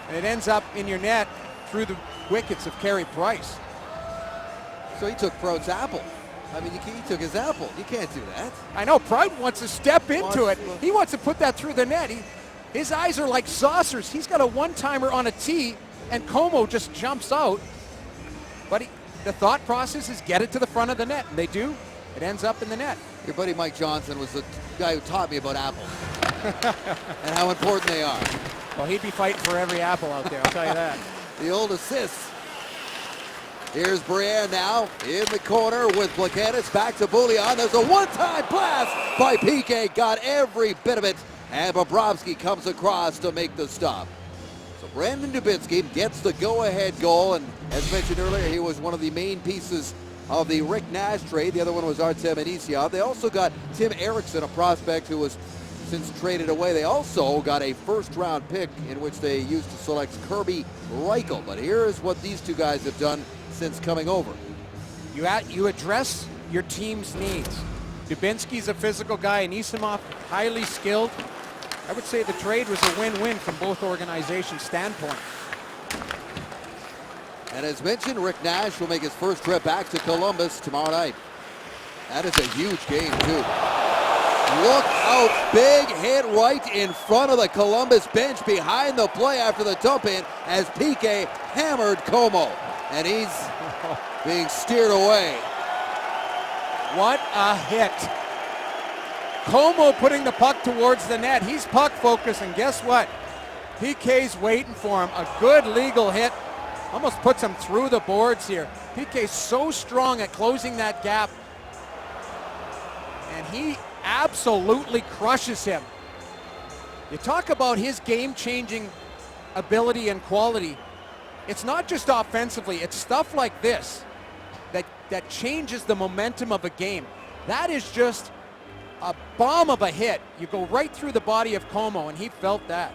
and it ends up in your net through the wickets of Carey Price. So he took Prout's apple. I mean, he took his apple. You can't do that. I know, Prout wants to step into it. He wants to put that through the net. His eyes are like saucers. He's got a one-timer on a tee, and Como just jumps out. But the thought process is get it to the front of the net, and they do. It ends up in the net. Your buddy Mike Johnson was the guy who taught me about apples and how important they are. Well, he'd be fighting for every apple out there, I'll tell you that. The old assists. Here's Briere now in the corner with Placanis. Back to Bouillon. There's a one-time blast by PK. Got every bit of it. And Bobrovsky comes across to make the stop. So Brandon Dubinsky gets the go-ahead goal. And as mentioned earlier, he was one of the main pieces of the Rick Nash trade. The other one was Artem Anisyov. They also got Tim Erickson, a prospect who was since traded away. They also got a first-round pick in which they used to select Kirby Reichel. But here's what these two guys have done since coming over. You address your team's needs. Dubinsky's a physical guy, and Anisimov highly skilled. I would say the trade was a win-win from both organizations' standpoint. And as mentioned, Rick Nash will make his first trip back to Columbus tomorrow night. That is a huge game, too. Look out, big hit right in front of the Columbus bench behind the play after the dump in as PK hammered Como. And he's being steered away. What a hit. Como putting the puck towards the net. He's puck focused, and guess what? PK's waiting for him. A good legal hit. Almost puts him through the boards here. PK's so strong at closing that gap. And he absolutely crushes him. You talk about his game-changing ability and quality. It's not just offensively, it's stuff like this that changes the momentum of a game. That is just a bomb of a hit. You go right through the body of Como, and he felt that.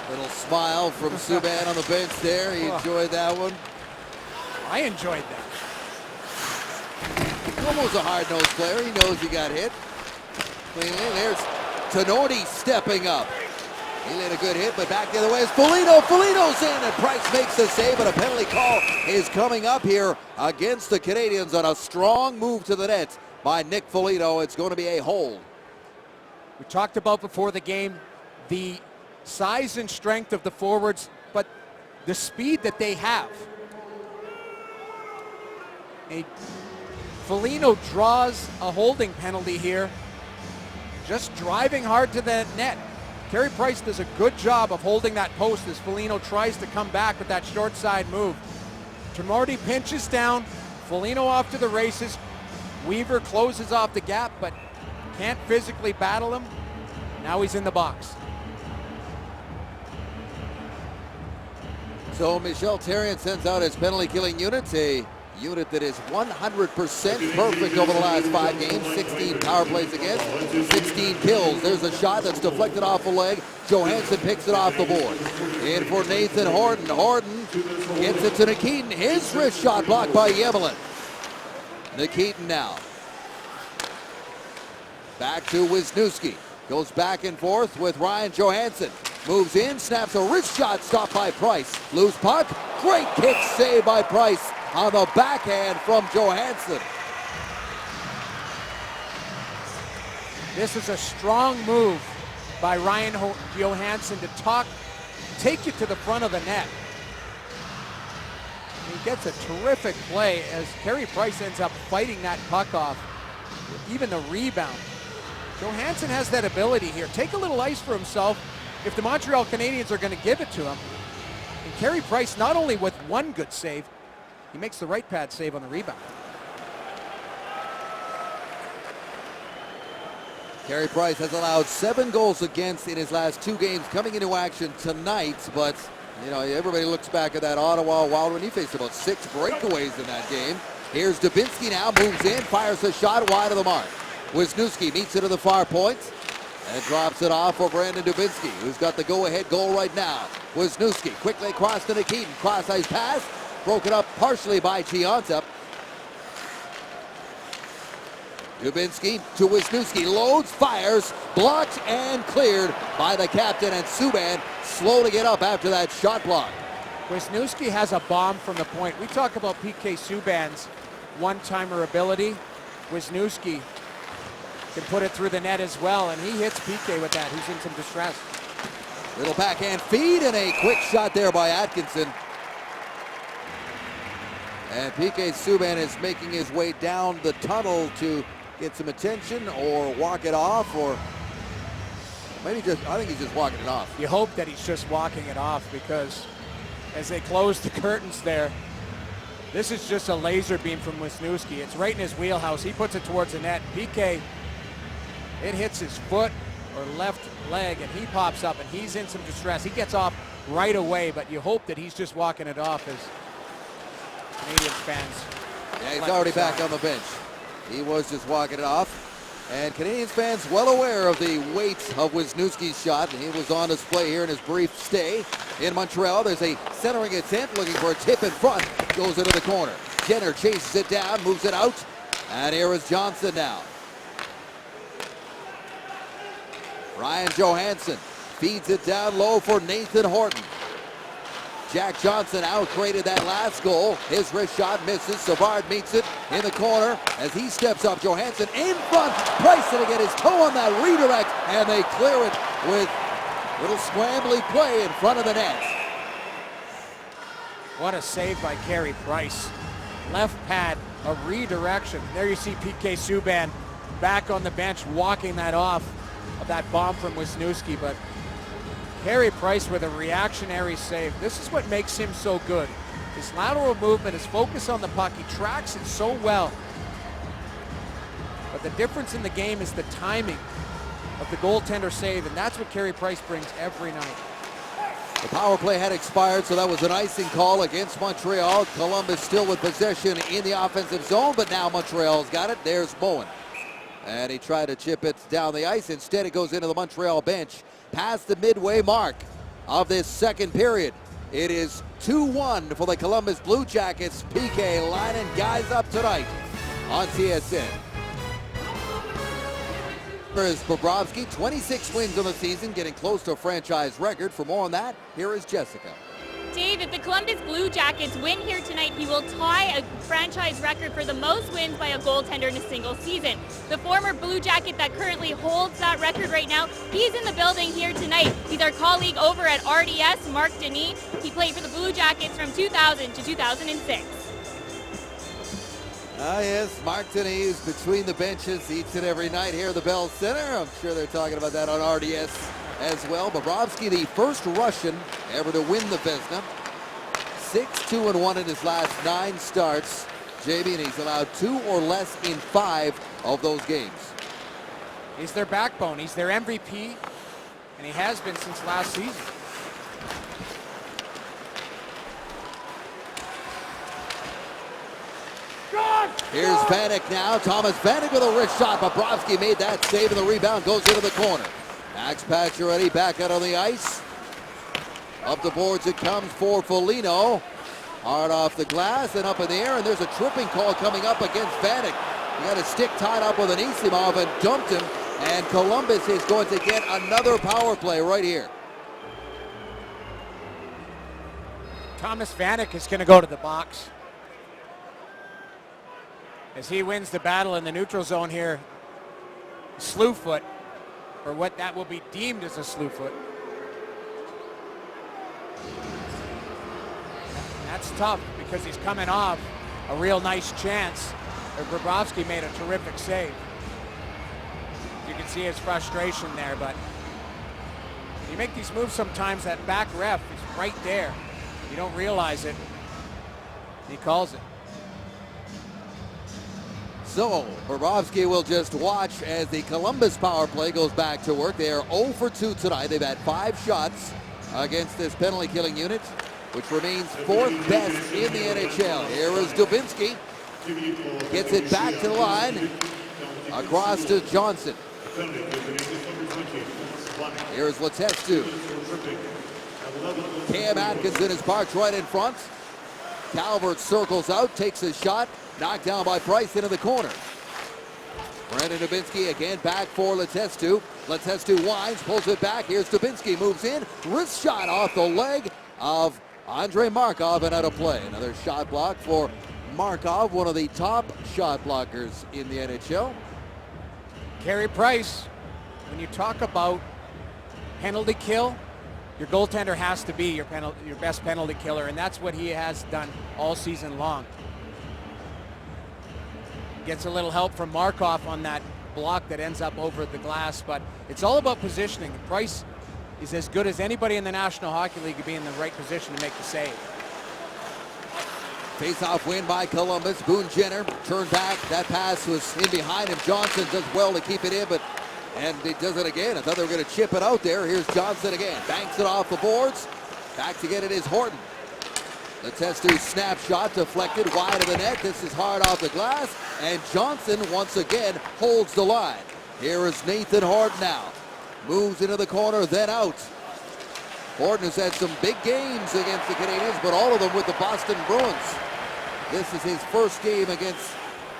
Little smile from Subban on the bench there. He enjoyed that one. I enjoyed that. Como's a hard-nosed player. He knows he got hit. Cleanly, there's Tinordi stepping up. He laid a good hit, but back the other way is Foligno. Foligno's in, and Price makes the save, but a penalty call is coming up here against the Canadians on a strong move to the net by Nick Foligno. It's going to be a hold. We talked about before the game the size and strength of the forwards, but the speed that they have. Foligno draws a holding penalty here, just driving hard to the net. Carey Price does a good job of holding that post as Foligno tries to come back with that short side move. Tinordi pinches down, Foligno off to the races. Weaver closes off the gap, but can't physically battle him. Now he's in the box. So Michel Therrien sends out his penalty killing unit, a unit that is 100% perfect over the last 5 games. 16 power plays against, 16 kills. There's a shot that's deflected off the leg. Johansson picks it off the board. In for Nathan Horton. Horton gets it to Nikitin. His wrist shot blocked by Yemelin. Nikitin now. Back to Wisniewski. Goes back and forth with Ryan Johansson. Moves in, snaps a wrist shot, stopped by Price. Loose puck. Great kick save by Price on the backhand from Johansson. This is a strong move by Ryan Johansson to take it to the front of the net. He gets a terrific play as Carey Price ends up fighting that puck off. Even the rebound. Johansson has that ability here. Take a little ice for himself if the Montreal Canadiens are going to give it to him. And Carey Price, not only with one good save, he makes the right pad save on the rebound. Carey Price has allowed 7 goals against in his last 2 games coming into action tonight, but you know, everybody looks back at that Ottawa Wild when he faced about 6 breakaways in that game. Here's Dubinsky now, moves in, fires a shot wide of the mark. Wisniewski meets it to the far point and drops it off for Brandon Dubinsky, who's got the go-ahead goal right now. Wisniewski quickly across to Nikitin. Cross-ice pass, broken up partially by Gionta. Dubinsky to Wisniewski, loads, fires, blocked and cleared by the captain, and Subban slow to get up after that shot block. Wisniewski has a bomb from the point. We talk about PK Subban's one-timer ability. Wisniewski can put it through the net as well, and he hits PK with that, who's in some distress. Little backhand feed and a quick shot there by Atkinson. And PK Subban is making his way down the tunnel to get some attention or walk it off, or maybe I think he's just walking it off. You hope that he's just walking it off, because as they close the curtains there, this is just a laser beam from Wisniewski. It's right in his wheelhouse. He puts it towards the net. PK, it hits his foot or left leg, and he pops up, and he's in some distress. He gets off right away, but you hope that he's just walking it off as Canadiens fans. Yeah, he's already back on the bench. He was just walking it off. And Canadiens fans well aware of the weight of Wisniewski's shot. He was on display here in his brief stay in Montreal. There's a centering attempt, looking for a tip in front. Goes into the corner. Jenner chases it down, moves it out. And here is Johnson now. Ryan Johansson feeds it down low for Nathan Horton. Jack Johnson out-created that last goal. His wrist shot misses. Savard meets it in the corner as he steps up. Johansson in front. Price to get his toe on that redirect, and they clear it with little scrambly play in front of the net. What a save by Carey Price. Left pad, a redirection. There you see PK Subban back on the bench walking that off of that bomb from Wisniewski, but Carey Price with a reactionary save. This is what makes him so good. His lateral movement, his focus on the puck, he tracks it so well. But the difference in the game is the timing of the goaltender save, and that's what Carey Price brings every night. The power play had expired, so that was an icing call against Montreal. Columbus still with possession in the offensive zone, but now Montreal's got it. There's Bowen. And he tried to chip it down the ice. Instead, it goes into the Montreal bench past the midway mark of this second period. It is 2-1 for the Columbus Blue Jackets. PK lining guys up tonight on TSN. Here is Bobrovsky, 26 wins on the season, getting close to a franchise record. For more on that, here is Jessica. Dave, if the Columbus Blue Jackets win here tonight, he will tie a franchise record for the most wins by a goaltender in a single season. The former Blue Jacket that currently holds that record right now, he's in the building here tonight. He's our colleague over at RDS, Mark Denis. He played for the Blue Jackets from 2000 to 2006. Yes, Mark Denis between the benches each and every night here at the Bell Center. I'm sure they're talking about that on RDS as well. Bobrovsky, the first Russian ever to win the Vezina. 6-2-1 in his last 9 starts. Jamie, and he's allowed 2 or less in 5 of those games. He's their backbone. He's their MVP, and he has been since last season. Here's Vanek now. Thomas Vanek with a wrist shot. Bobrovsky made that save, and the rebound goes into the corner. Max Pacioretty back out on the ice. Up the boards it comes for Foligno. Hard off the glass and up in the air, and there's a tripping call coming up against Vanek. He got his stick tied up with an Anisimov and dumped him, and Columbus is going to get another power play right here. Thomas Vanek is going to go to the box as he wins the battle in the neutral zone here. Slew foot, or what that will be deemed as a slew foot. That's tough because he's coming off a real nice chance. Bobrovsky made a terrific save. You can see his frustration there, but you make these moves sometimes, that back ref is right there. You don't realize it. He calls it. So Bobrovsky will just watch as the Columbus power play goes back to work. They are 0 for 2 tonight. They've had 5 shots against this penalty killing unit, which remains 4th best in the NHL. Here is Dubinsky. Gets it back to the line. Across to Johnson. Here's Letestu. Cam Atkinson is parked right in front. Calvert circles out, takes a shot. Knocked down by Price into the corner. Brandon Dubinsky again back for Letestu. Letestu winds, pulls it back. Here's Dubinsky, moves in. Wrist shot off the leg of Andrei Markov and out of play. Another shot block for Markov, one of the top shot blockers in the NHL. Carey Price, when you talk about penalty kill, your goaltender has to be your best penalty killer, and that's what he has done all season long. Gets a little help from Markov on that block that ends up over the glass, but it's all about positioning. Price is as good as anybody in the National Hockey League to be in the right position to make the save. Face-off win by Columbus. Boone Jenner turned back. That pass was in behind him. Johnson does well to keep it in, and he does it again. I thought they were going to chip it out there. Here's Johnson again. Banks it off the boards. Back to get it is Horton. The Letestu snapshot deflected wide of the net. This is hard off the glass, and Johnson once again holds the line. Here is Nathan Horton now. Moves into the corner, then out. Horton has had some big games against the Canadiens, but all of them with the Boston Bruins. This is his first game against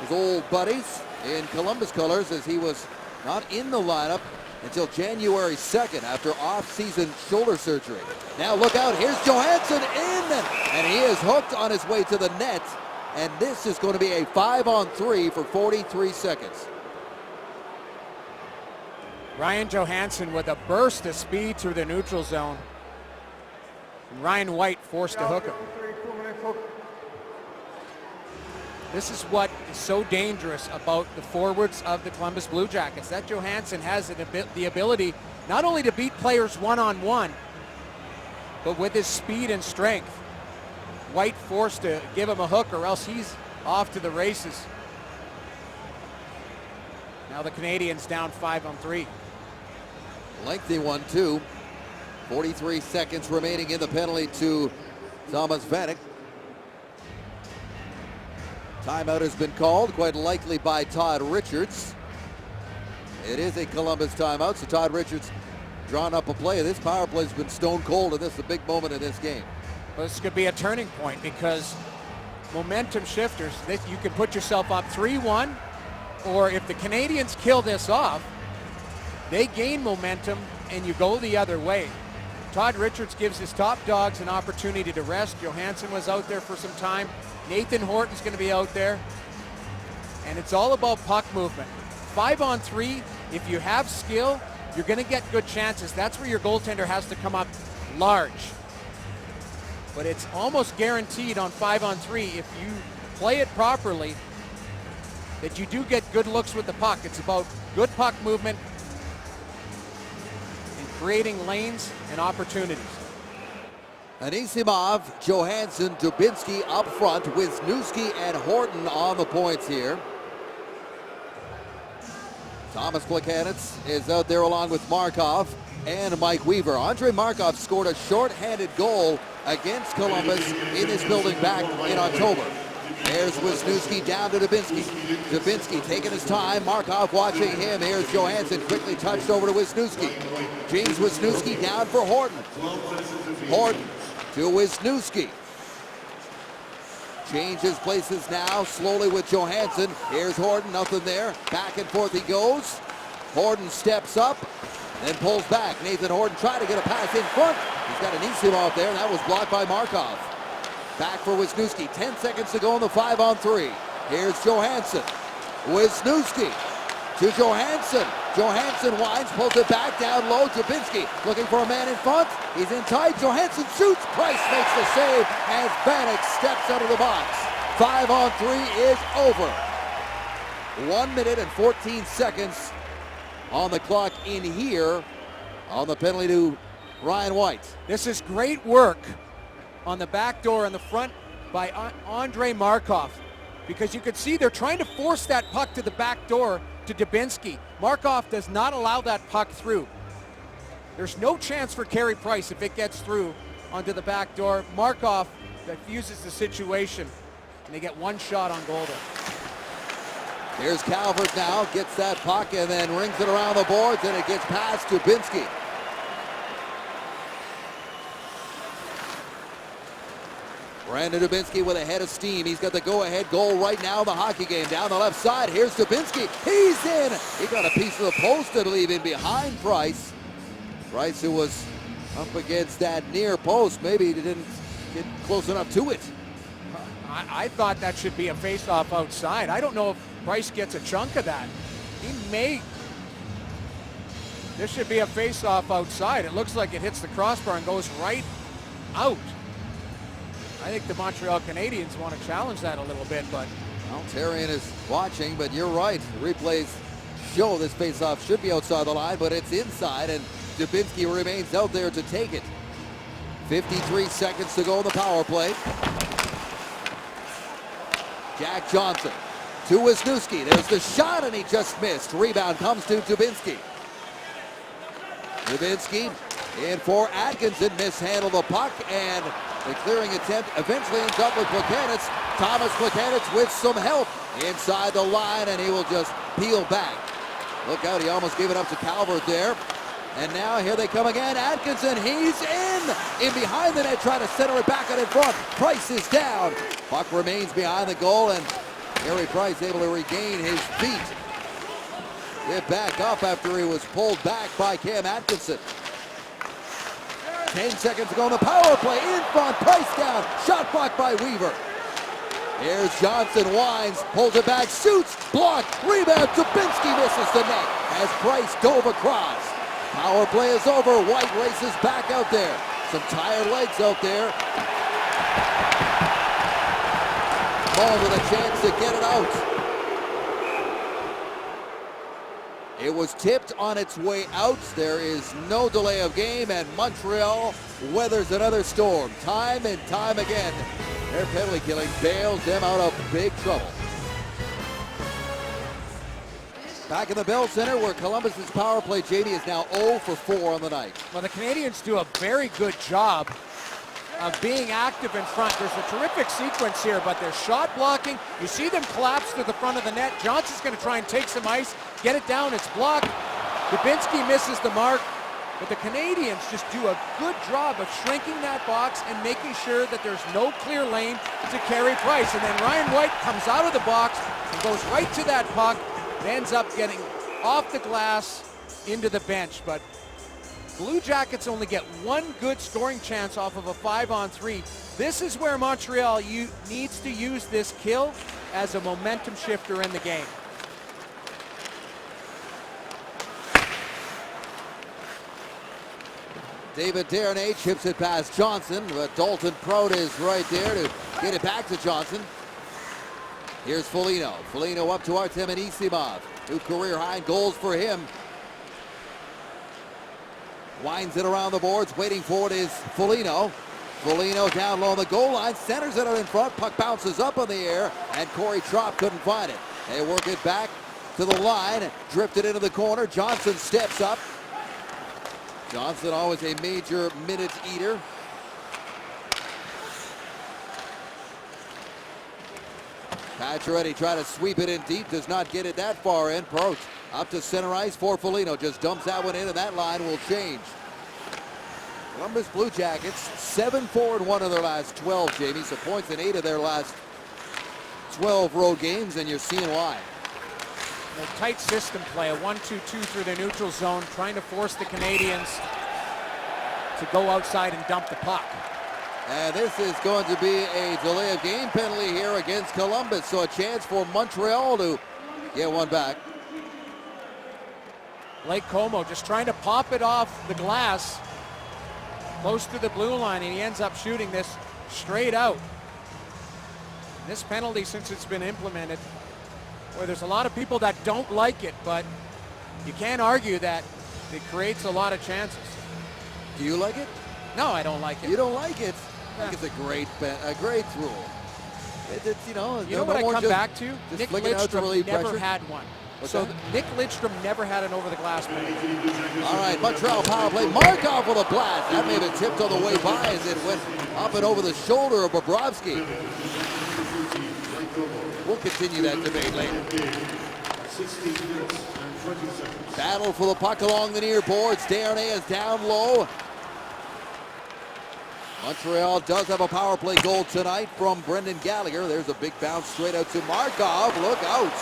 his old buddies in Columbus colors, as he was not in the lineup until January 2nd after off-season shoulder surgery. Now look out, here's Johansson in, and he is hooked on his way to the net, and this is going to be a 5-on-3 for 43 seconds. Ryan Johansson with a burst of speed through the neutral zone. And Ryan White forced to hook him. This is what is so dangerous about the forwards of the Columbus Blue Jackets, that Johansson has the ability not only to beat players one-on-one, but with his speed and strength. White forced to give him a hook, or else he's off to the races. Now the Canadiens down 5-on-3. Lengthy one, too. 43 seconds remaining in the penalty to Thomas Vanek. Timeout has been called, quite likely by Todd Richards. It is a Columbus timeout, so Todd Richards drawn up a play. This power play has been stone cold, and this is a big moment in this game. Well, this could be a turning point, because momentum shifters, you can put yourself up 3-1, or if the Canadiens kill this off, they gain momentum and you go the other way. Todd Richards gives his top dogs an opportunity to rest. Johansson was out there for some time. Nathan Horton's going to be out there. And it's all about puck movement. 5-on-3, if you have skill, you're going to get good chances. That's where your goaltender has to come up large. But it's almost guaranteed on 5-on-3, if you play it properly, that you do get good looks with the puck. It's about good puck movement and creating lanes and opportunities. Anisimov, Johansson, Dubinsky up front, Wisniewski and Horton on the points here. Thomas Plekanec is out there along with Markov and Mike Weaver. Andrei Markov scored a short-handed goal against Columbus in this building back in October. There's Wisniewski down to Dubinsky. Dubinsky taking his time. Markov watching him. Here's Johansson quickly touched over to Wisniewski. James Wisniewski down for Horton. Horton to Wisniewski. Changes places now slowly with Johansson. Here's Horton, nothing there. Back and forth he goes. Horton steps up, then pulls back. Nathan Horton tried to get a pass in front. He's got an Anisimov there, and that was blocked by Markov. Back for Wisniewski. 10 seconds to go in the 5-on-3. Here's Johansson. Wisniewski to Johansson. Johansson winds, pulls it back down low. Dubinsky looking for a man in front. He's in tight. Johansson shoots. Price makes the save as Vanek steps out of the box. 5-on-3 is over. 1 minute and 14 seconds on the clock in here on the penalty to Ryan White. This is great work on the back door in the front by Andrei Markov, because you could see they're trying to force that puck to the back door to Dubinsky. Markov does not allow that puck through. There's no chance for Carey Price if it gets through onto the back door. Markov diffuses the situation, and they get one shot on goal there. Here's Calvert now, gets that puck and then rings it around the boards, and it gets past Dubinsky. Brandon Dubinsky with a head of steam. He's got the go-ahead goal right now in the hockey game. Down the left side, here's Dubinsky. He's in! He got a piece of the post to leave in behind Price. Price, who was up against that near post, maybe didn't get close enough to it. I thought that should be a face-off outside. I don't know if Price gets a chunk of that. He may. This should be a face-off outside. It looks like it hits the crossbar and goes right out. I think the Montreal Canadiens want to challenge that a little bit, but. Well, Therrien is watching, but you're right. The replays show this face-off should be outside the line, but it's inside, and Dubinsky remains out there to take it. 53 seconds to go in the power play. Jack Johnson to Wisniewski. There's the shot, and he just missed. Rebound comes to Dubinsky. Dubinsky in for Atkinson. Mishandled the puck, and the clearing attempt eventually ends up with Plekanec. Thomas Plekanec with some help inside the line, and he will just peel back. Look out, he almost gave it up to Calvert there. And now here they come again. Atkinson, he's in behind the net, trying to center it back out in front. Price is down. Puck remains behind the goal, and Carey Price able to regain his feet. Get back up after he was pulled back by Cam Atkinson. 10 seconds to go in the power play. In front, Price down. Shot blocked by Weaver. Here's Johnson, winds, pulls it back, shoots, blocked, rebound. Dubinsky misses the net as Price dove across. Power play is over. White races back out there. Some tired legs out there. Ball with a chance to get it out. It was tipped on its way out. There is no delay of game, and Montreal weathers another storm. Time and time again, their penalty killing bails them out of big trouble. Back in the Bell Center, where Columbus's power play, JD, is now 0 for 4 on the night. Well, the Canadiens do a very good job of being active in front. There's a terrific sequence here, but they're shot blocking. You see them collapse to the front of the net. Johnson's going to try and take some ice, get it down. It's blocked. Dubinsky misses the mark, but the Canadiens just do a good job of shrinking that box and making sure that there's no clear lane to Carey Price. And then Ryan White comes out of the box and goes right to that puck. It ends up getting off the glass into the bench, but Blue Jackets only get one good scoring chance off of a 5-on-3. This is where Montreal needs to use this kill as a momentum shifter in the game. David Desharnais chips it past Johnson, but Dalton Prout is right there to get it back to Johnson. Here's Foligno. Foligno up to Artem Anisimov. 2 career-high goals for him. Winds it around the boards. Waiting for it is Foligno. Foligno down low on the goal line. Centers it out in front. Puck bounces up in the air, and Corey Trop couldn't find it. They work it back to the line. Drifted into the corner. Johnson steps up. Johnson, always a major minute eater. Pacioretty trying to sweep it in deep, does not get it that far in. Proch up to center ice for Foligno, just dumps that one in, and that line will change. Columbus Blue Jackets 7-4-1 in their last 12, Jamie. So points in 8 of their last 12 road games, and you're seeing why. A tight system play, a 1-2-2 through the neutral zone, trying to force the Canadians to go outside and dump the puck. And this is going to be a delay of game penalty here against Columbus. So a chance for Montreal to get one back. Blake Comeau just trying to pop it off the glass close to the blue line, and he ends up shooting this straight out. This penalty, since it's been implemented, where there's a lot of people that don't like it, but you can't argue that it creates a lot of chances. Do you like it? No, I don't like it. You don't like it? Yeah. I think it's a great rule. It's, You know what I come back to? Nick Lidstrom never had one. Nick Lidstrom never had an over-the-glass penalty. All right, Montreal power play. Markov with a blast. That may have been tipped on the way by as it went up and over the shoulder of Bobrovsky. We'll continue that debate later. Battle for the puck along the near boards. Desharnais is down low. Montreal does have a power play goal tonight from Brendan Gallagher. There's a big bounce straight out to Markov. Look out.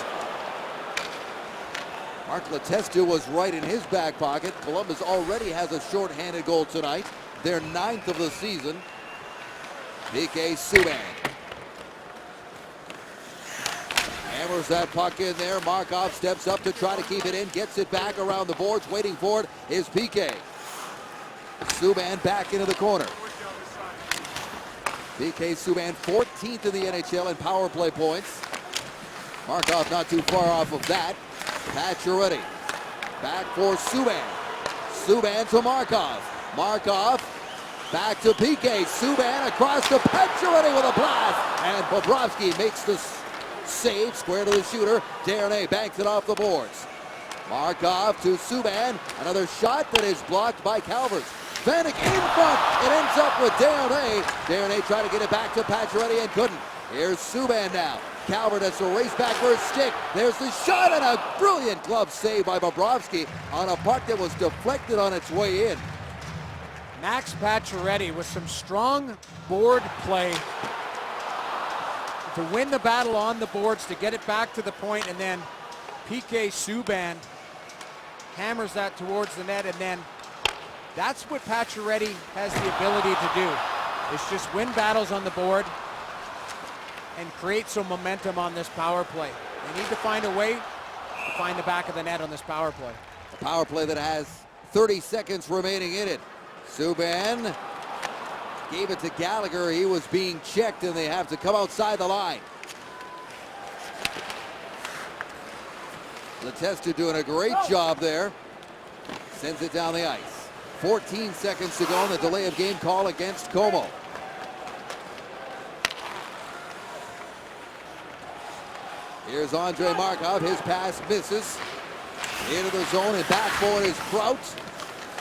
Mark Letestu was right in his back pocket. Columbus already has a short-handed goal tonight. Their 9th of the season. PK Subban hammers that puck in there. Markov steps up to try to keep it in. Gets it back around the boards. Waiting for it is PK. Subban back into the corner. PK Subban 14th in the NHL in power play points. Markov not too far off of that. Pacioretty back for Subban. Subban to Markov. Markov back to PK. Subban across to Pacioretty with a blast. And Bobrovsky makes the save. Square to the shooter. Desharnais banks it off the boards. Markov to Subban. Another shot that is blocked by Calvert. Vanek in front. It ends up with Desharnais. Desharnais trying to get it back to Pacioretty and couldn't. Here's Subban now. Calvert has to race back for his stick. There's the shot and a brilliant glove save by Bobrovsky on a puck that was deflected on its way in. Max Pacioretty with some strong board play to win the battle on the boards, to get it back to the point, and then PK Subban hammers that towards the net, and then that's what Pacioretty has the ability to do. It's just win battles on the board and create some momentum on this power play. They need to find a way to find the back of the net on this power play. A power play that has 30 seconds remaining in it. Subban gave it to Gallagher. He was being checked, and they have to come outside the line. Letestu doing a great job there. Sends it down the ice. 14 seconds to go on the delay of game call against Comeau. Here's Andre Markov. His pass misses. Into the zone and back for it is Crouch.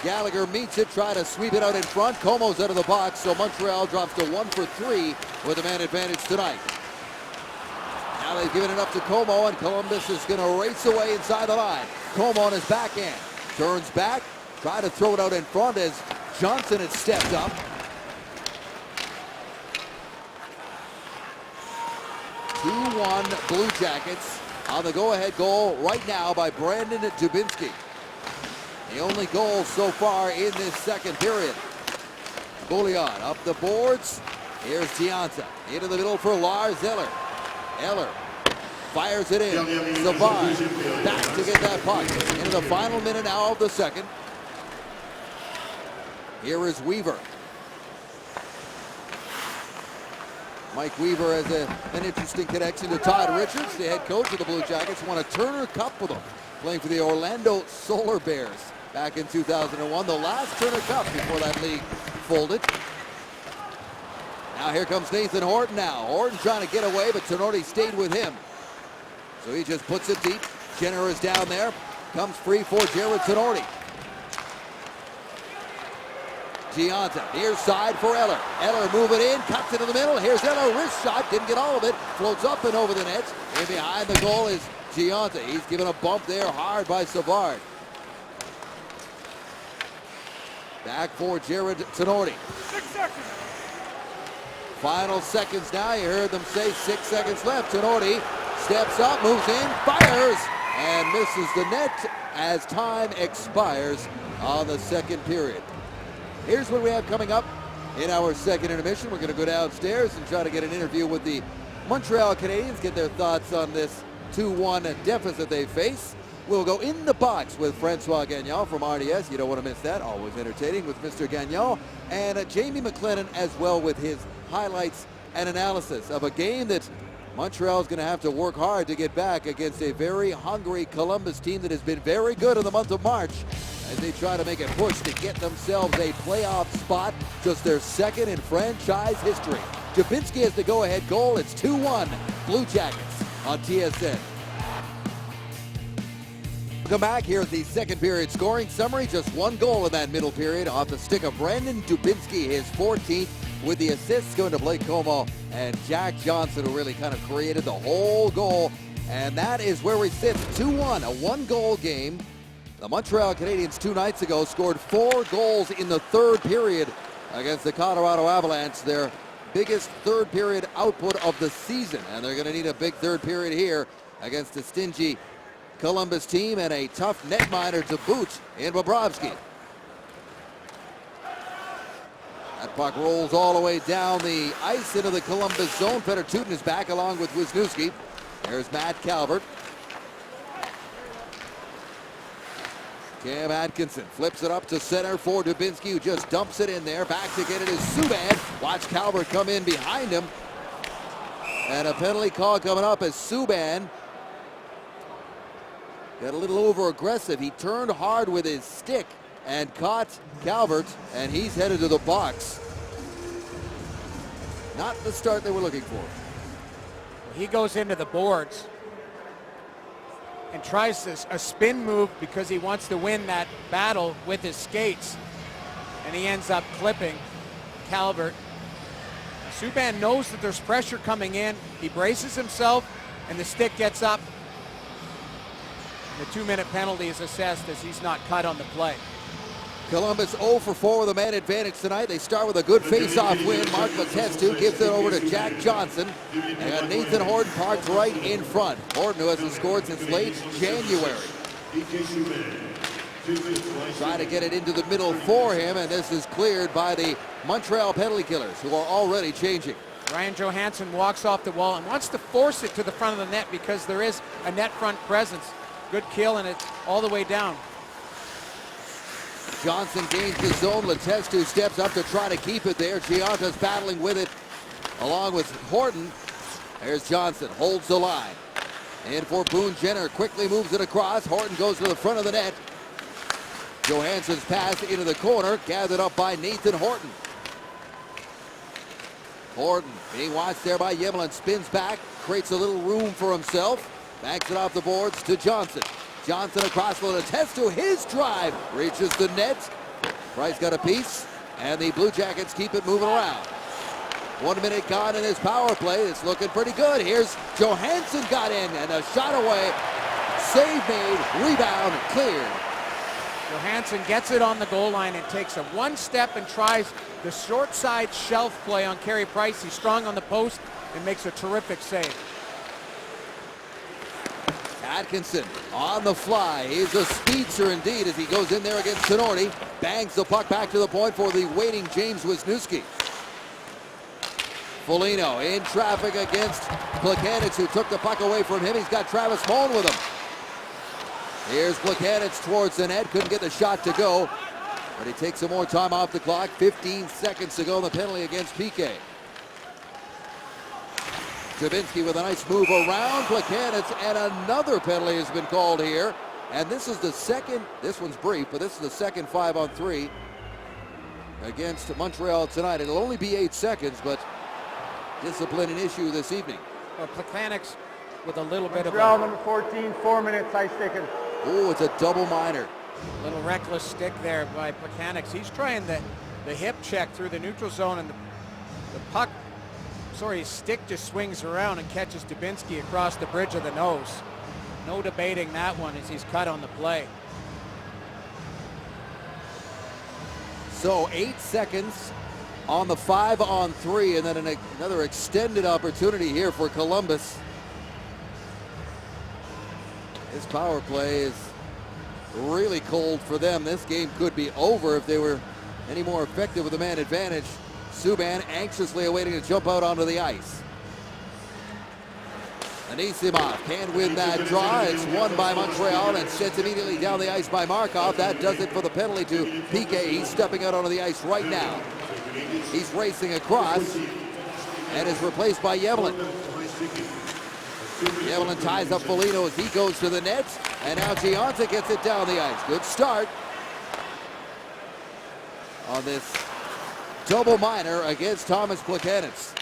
Gallagher meets it, try to sweep it out in front. Comeau's out of the box, so Montreal drops to 1 for 3 with a man advantage tonight. Now they've given it up to Comeau, and Columbus is going to race away inside the line. Comeau on his backhand. Turns back, try to throw it out in front as Johnson had stepped up. Blue Jackets on the go-ahead goal right now by Brandon Dubinsky. The only goal so far in this second period. Bouillon up the boards. Here's Gianta into the middle for Lars Eller. Eller fires it in. Savard back to get that puck into the final minute now of the second. Here is Weaver. Mike Weaver has an interesting connection to Todd Richards, the head coach of the Blue Jackets. Won a Turner Cup with them, playing for the Orlando Solar Bears back in 2001. The last Turner Cup before that league folded. Now here comes Nathan Horton now. Horton trying to get away, but Tinordi stayed with him. So he just puts it deep. Jenner is down there. Comes free for Jared Tinordi. Gianta, near side for Eller. Eller moving in, cuts into the middle. Here's Eller, wrist shot, didn't get all of it. Floats up and over the net. And behind the goal is Gianta. He's given a bump there hard by Savard. Back for Jared Tenorti. 6 seconds. Final seconds now. You heard them say 6 seconds left. Tenorti steps up, moves in, fires, and misses the net as time expires on the second period. Here's what we have coming up in our second intermission. We're going to go downstairs and try to get an interview with the Montreal Canadiens, get their thoughts on this 2-1 deficit they face. We'll go in the box with Francois Gagnon from RDS. You don't want to miss that. Always entertaining with Mr. Gagnon. And Jamie McLennan as well with his highlights and analysis of a game that Montreal is going to have to work hard to get back against a very hungry Columbus team that has been very good in the month of March as they try to make a push to get themselves a playoff spot, just their second in franchise history. Dubinsky has the go-ahead goal. It's 2-1 Blue Jackets on TSN. Welcome back. Here's the second period scoring summary. Just one goal in that middle period off the stick of Brandon Dubinsky, his 14th, with the assists going to Blake Como and Jack Johnson, who really kind of created the whole goal. And that is where we sit, 2-1, a one-goal game. The Montreal Canadiens 2 nights ago scored 4 goals in the third period against the Colorado Avalanche, their biggest third period output of the season. And they're going to need a big third period here against a stingy Columbus team and a tough netminder to boot in Bobrovsky. That puck rolls all the way down the ice into the Columbus zone. Peter Tootin is back along with Wisniewski. There's Matt Calvert. Cam Atkinson flips it up to center for Dubinsky, who just dumps it in there. Back to get it is Subban. Watch Calvert come in behind him. And a penalty call coming up as Subban got a little over aggressive. He turned hard with his stick and caught Calvert, and he's headed to the box. Not the start they were looking for. He goes into the boards and tries a spin move because he wants to win that battle with his skates. And he ends up clipping Calvert. Subban knows that there's pressure coming in. He braces himself, and the stick gets up. The 2-minute penalty is assessed as he's not cut on the play. Columbus 0 for 4 with a man advantage tonight. They start with a good face-off win. Mark Letestu gives it over to Jack Johnson. And Nathan Horton parked right in front. Horton, who hasn't scored since late January. Try to get it into the middle for him, and this is cleared by the Montreal penalty killers, who are already changing. Ryan Johansson walks off the wall and wants to force it to the front of the net because there is a net front presence. Good kill, and it's all the way down. Johnson gains the zone. Letestu steps up to try to keep it there. Gianta's battling with it along with Horton. There's Johnson, holds the line. And for Boone Jenner, quickly moves it across. Horton goes to the front of the net. Johansson's pass into the corner, gathered up by Nathan Horton. Horton being watched there by Yemlin, spins back, creates a little room for himself. Backs it off the boards to Johnson. Johnson across the Letestu, his drive reaches the net. Price got a piece, and the Blue Jackets keep it moving around. 1 minute gone in this power play. It's looking pretty good. Here's Johansson, got in, and a shot away. Save made, rebound cleared. Johansson gets it on the goal line and takes a one step and tries the short side shelf play on Carey Price. He's strong on the post and makes a terrific save. Atkinson on the fly. He's a speedster indeed as he goes in there against Tenorti. Bangs the puck back to the point for the waiting James Wisniewski. Foligno in traffic against Plekanec, who took the puck away from him. He's got Travis Moan with him. Here's Plekanec towards the net. Couldn't get the shot to go, but he takes some more time off the clock. 15 seconds to go in the penalty against PK. Dubinsky with a nice move around Plekanec, and another penalty has been called here. And this is the second, this one's brief, but this is the second 5-on-3 against Montreal tonight. It'll only be 8 seconds, but discipline an issue this evening. Well, Plekanec with a little bit of Montreal a number 14, 4 minutes, ice sticking. Oh, it's a double minor. little reckless stick there by Plekanec. He's trying the hip check through the neutral zone, and the puck, his stick just swings around and catches Dubinsky across the bridge of the nose. No debating that one as he's cut on the play. So 8 seconds on the 5-on-3, and then another extended opportunity here for Columbus. This power play is really cold for them. This game could be over if they were any more effective with the man advantage. Subban anxiously awaiting to jump out onto the ice. Anisimov can't win that draw. It's won by Montreal and sent immediately down the ice by Markov. That does it for the penalty to PK. He's stepping out onto the ice right now. He's racing across and is replaced by Yevlin. Yevlin ties up Foligno as he goes to the net, and now Gionta gets it down the ice. Good start on this double minor against Thomas Plekanec.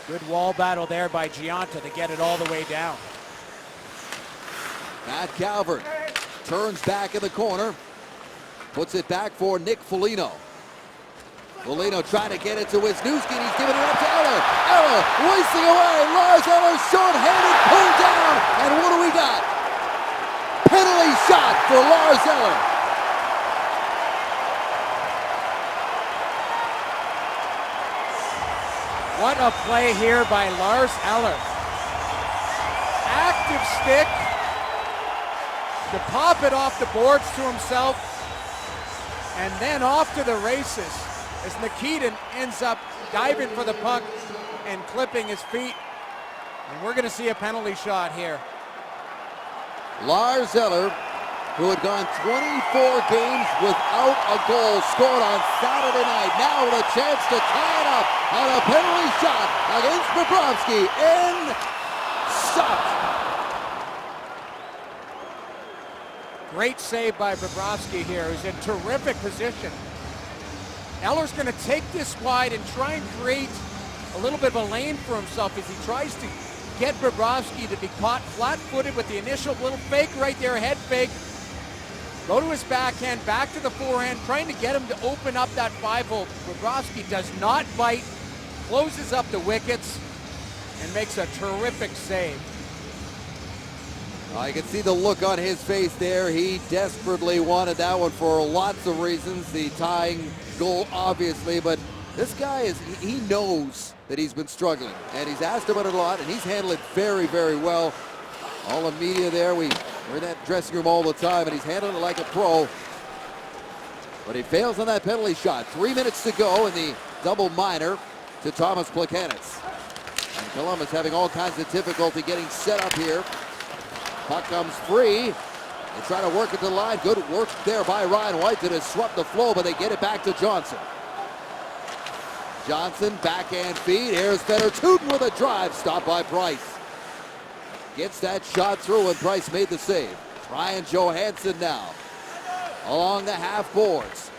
Good wall battle there by Gionta to get it all the way down. Matt Calvert turns back in the corner, puts it back for Nick Foligno. Foligno trying to get it to Wisniewski, and he's giving it up to Eller. Eller racing away. Lars Eller short-handed, pulled down, and what do we got? Penalty shot for Lars Eller. What a play here by Lars Eller. Active stick to pop it off the boards to himself, and then off to the races as Nikitin ends up diving for the puck and clipping his feet. And we're going to see a penalty shot here. Lars Eller, who had gone 24 games without a goal, scored on Saturday night. Now with a chance to tie it up on a penalty shot against Bobrovsky. In, stopped. Great save by Bobrovsky here, who's in terrific position. Eller's going to take this wide and try and create a little bit of a lane for himself as he tries to get Bobrovsky to be caught flat-footed with the initial little fake right there, head fake. Go to his backhand, back to the forehand, trying to get him to open up that 5-hole. Bobrovsky does not bite, closes up the wickets, and makes a terrific save. I can see the look on his face there. He desperately wanted that one for lots of reasons. The tying goal, obviously, but this guy he knows that he's been struggling, and he's asked about it a lot, and he's handled it very, very well. All the media there, we're in that dressing room all the time, and he's handling it like a pro. But he fails on that penalty shot. 3 minutes to go in the double minor to Thomas Plekanec. And Columbus having all kinds of difficulty getting set up here. Puck comes free. They try to work it to the line. Good work there by Ryan White to disrupt the flow, but they get it back to Johnson. Johnson, backhand feed. Here's Fedor-Tutin with a drive. Stopped by Price. Gets that shot through, and Price made the save. Ryan Johansson now along the half boards.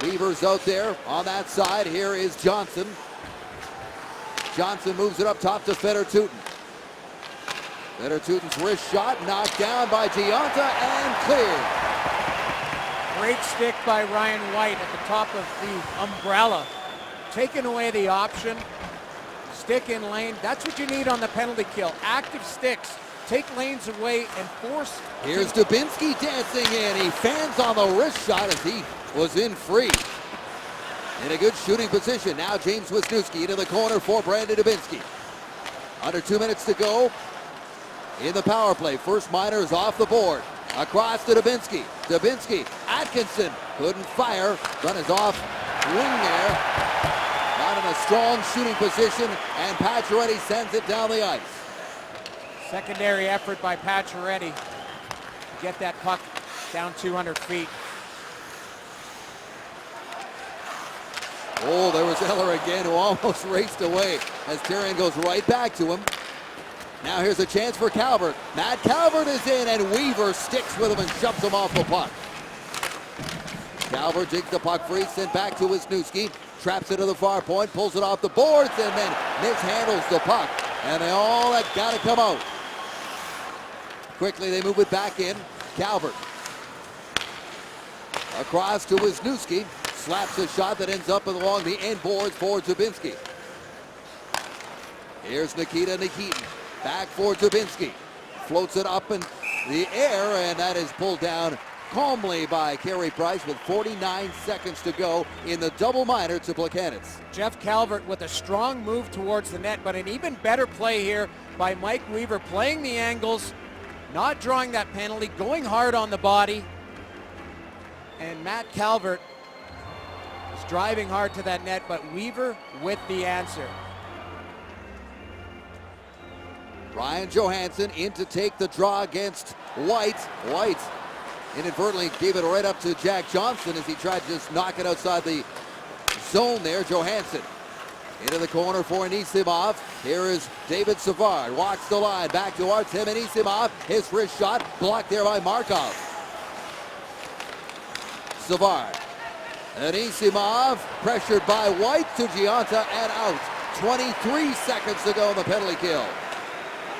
Weaver's out there on that side. Here is Johnson. Johnson moves it up top to Fedor-Tutin. Fedor-Tutin's wrist shot knocked down by Gionta and cleared. Great stick by Ryan White at the top of the umbrella. Taking away the option. Stick in lane. That's what you need on the penalty kill. Active sticks. Take lanes away and force. Here's Dubinsky dancing in. He fans on the wrist shot as he was in free. In a good shooting position. Now James Wisniewski into the corner for Brandon Dubinsky. Under 2 minutes to go in the power play. First minor is off the board. Across to Dubinsky. Dubinsky, Atkinson couldn't fire. Gun is off wing there. Not in a strong shooting position, and Pacioretty sends it down the ice. Secondary effort by Pacioretty to get that puck down 200 feet. Oh, there was Eller again, who almost raced away as Therrien goes right back to him. Now here's a chance for Calvert. Matt Calvert is in, and Weaver sticks with him and shoves him off the puck. Calvert digs the puck free, sent back to Wisniewski. Traps it to the far point, pulls it off the boards, and then mishandles the puck. And they all have got to come out. Quickly, they move it back in. Calvert. Across to Wisniewski. slaps a shot that ends up along the end boards for Dubinsky. Here's Nikita Nikitin. Back for Dubinsky. Floats it up in the air, and that is pulled down calmly by Carey Price with 49 seconds to go in the double minor to Placanitz. Jeff Calvert with a strong move towards the net, but an even better play here by Mike Weaver, playing the angles, not drawing that penalty, going hard on the body. And Matt Calvert is driving hard to that net, but Weaver with the answer. Ryan Johansson in to take the draw against White. White inadvertently gave it right up to Jack Johnson as he tried to just knock it outside the zone there. Johansson into the corner for Anisimov. Here is David Savard. Walks the line. Back to Artem Anisimov. His wrist shot blocked there by Markov. Savard. Anisimov pressured by White to Giunta and out. 23 seconds to go on the penalty kill.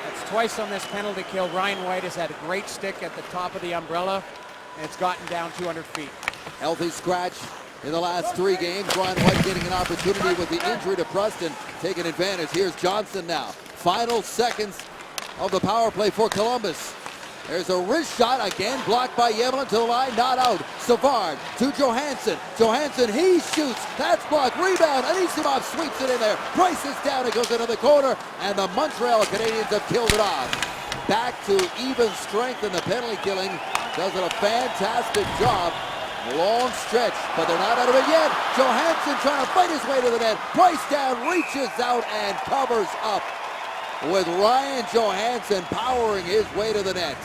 That's twice on this penalty kill. Ryan White has had a great stick at the top of the umbrella, and it's gotten down 200 feet. Healthy scratch in the last 3 games. Ryan White getting an opportunity with the injury to Preston, taking advantage. Here's Johnson now. Final seconds of the power play for Columbus. There's a wrist shot again, blocked by Yevlin to the line, not out. Savard to Johansson. Johansson, he shoots. That's blocked. Rebound. Anisimov sweeps it in there. Price is down. It goes into the corner, and the Montreal Canadiens have killed it off. Back to even strength in the penalty killing. Does a fantastic job. Long stretch, but they're not out of it yet. Johansson trying to fight his way to the net. Price down, reaches out, and covers up with Ryan Johansson powering his way to the net.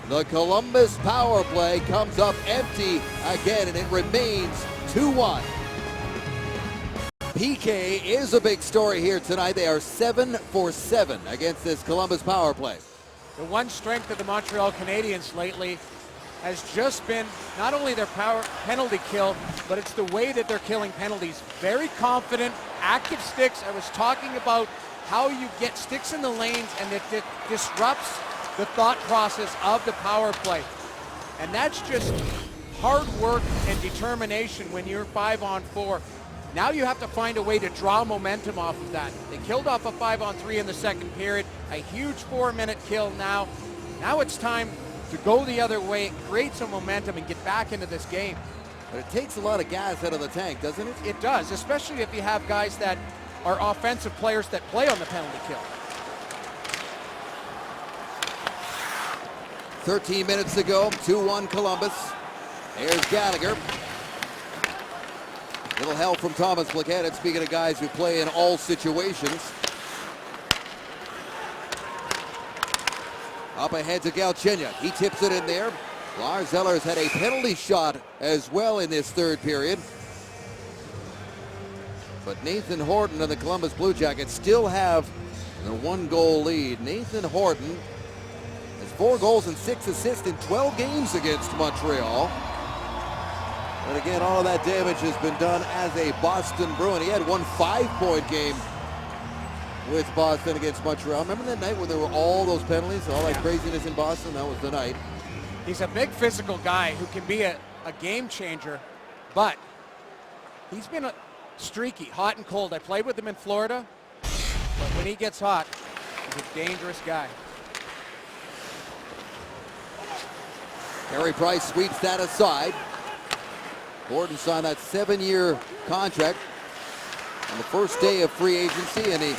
The Columbus power play comes up empty again, and it remains 2-1. PK is a big story here tonight. They are 7 for 7 against this Columbus power play. The one strength of the Montreal Canadiens lately has just been not only their power penalty kill, but it's the way that they're killing penalties. Very confident, active sticks. I was talking about how you get sticks in the lanes and it disrupts the thought process of the power play. And that's just hard work and determination when you're 5-on-4. Now you have to find a way to draw momentum off of that. They killed off a 5-on-3 in the second period, a huge 4-minute kill now. Now it's time to go the other way, create some momentum, and get back into this game. But it takes a lot of gas out of the tank, doesn't it? It does, especially if you have guys that are offensive players that play on the penalty kill. 13 minutes to go, 2-1 Columbus. There's Gallagher. Little help from Thomas Placanitz, speaking of guys who play in all situations. Up ahead to Galchenyuk. He tips it in there. Lars Eller has had a penalty shot as well in this third period. But Nathan Horton and the Columbus Blue Jackets still have the 1-goal lead. Nathan Horton has 4 goals and 6 assists in 12 games against Montreal. But again, all of that damage has been done as a Boston Bruin. He had one 5-point game with Boston against Montreal. Remember that night when there were all those penalties, all that craziness in Boston? That was the night. He's a big physical guy who can be a game changer, but he's been streaky, hot and cold. I played with him in Florida, but when he gets hot, he's a dangerous guy. Carey Price sweeps that aside. Gordon signed that 7-year contract on the first day of free agency, and he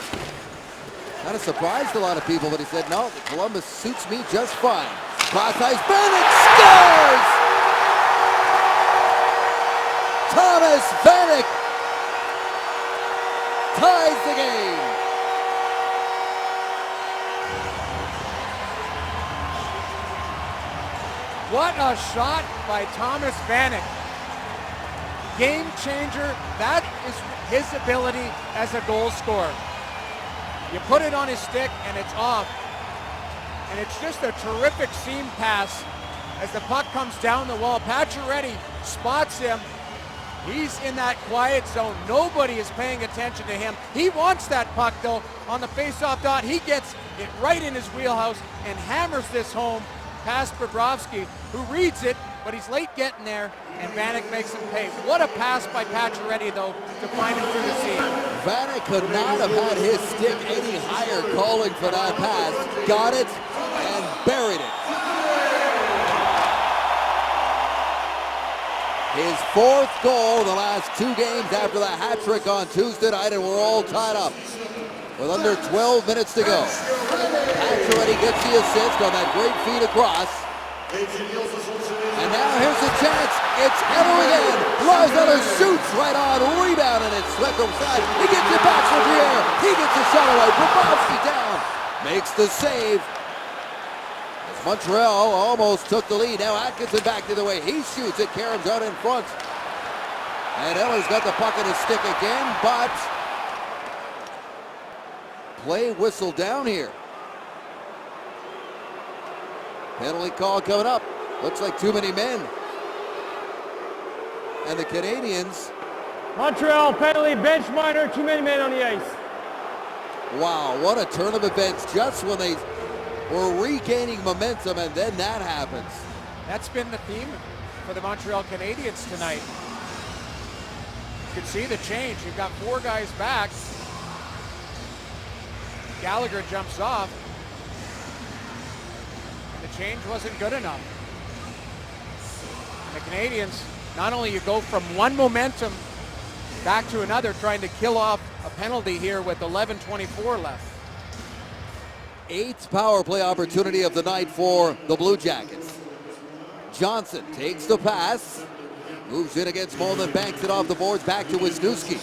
kind of surprised a lot of people, but he said, no, Columbus suits me just fine. Cross ice, Vanek scores! Thomas Vanek ties the game. What a shot by Thomas Vanek. Game changer. That is his ability as a goal scorer. You put it on his stick and it's off. And it's just a terrific seam pass as the puck comes down the wall. Pacioretty spots him. He's in that quiet zone. Nobody is paying attention to him. He wants that puck though on the face-off dot. He gets it right in his wheelhouse and hammers this home past Bobrovsky. who reads it, but he's late getting there, and Vanek makes him pay. What a pass by Pacioretty, though, to find him through the seam. Vanek could not have had his stick any higher calling for that pass. Got it and buried it. His fourth goal in the last 2 games after the hat trick on Tuesday night, and we're all tied up with under 12 minutes to go. Pacioretty gets the assist on that great feed across. And now here's the chance. It's Eller again. Lars Eller shoots right on, rebound, and it's swept aside. He gets it back from the air. He gets the shot away. Bobrovsky down. Makes the save. As Montreal almost took the lead. Now Atkinson back the other way. He shoots it. Karam's out in front. And Eller's got the puck in his stick again, but play whistle down here. Penalty call coming up. Looks like too many men. And the Canadiens. Montreal penalty, bench minor, too many men on the ice. Wow, what a turn of events just when they were regaining momentum, and then that happens. That's been the theme for the Montreal Canadiens tonight. You can see the change. You've got 4 guys back. Gallagher jumps off. And the change wasn't good enough. And the Canadiens, not only you go from one momentum back to another, trying to kill off a penalty here with 11:24 left. 8th power play opportunity of the night for the Blue Jackets. Johnson takes the pass, moves in against Molden, banks it off the boards, back to Wisniewski.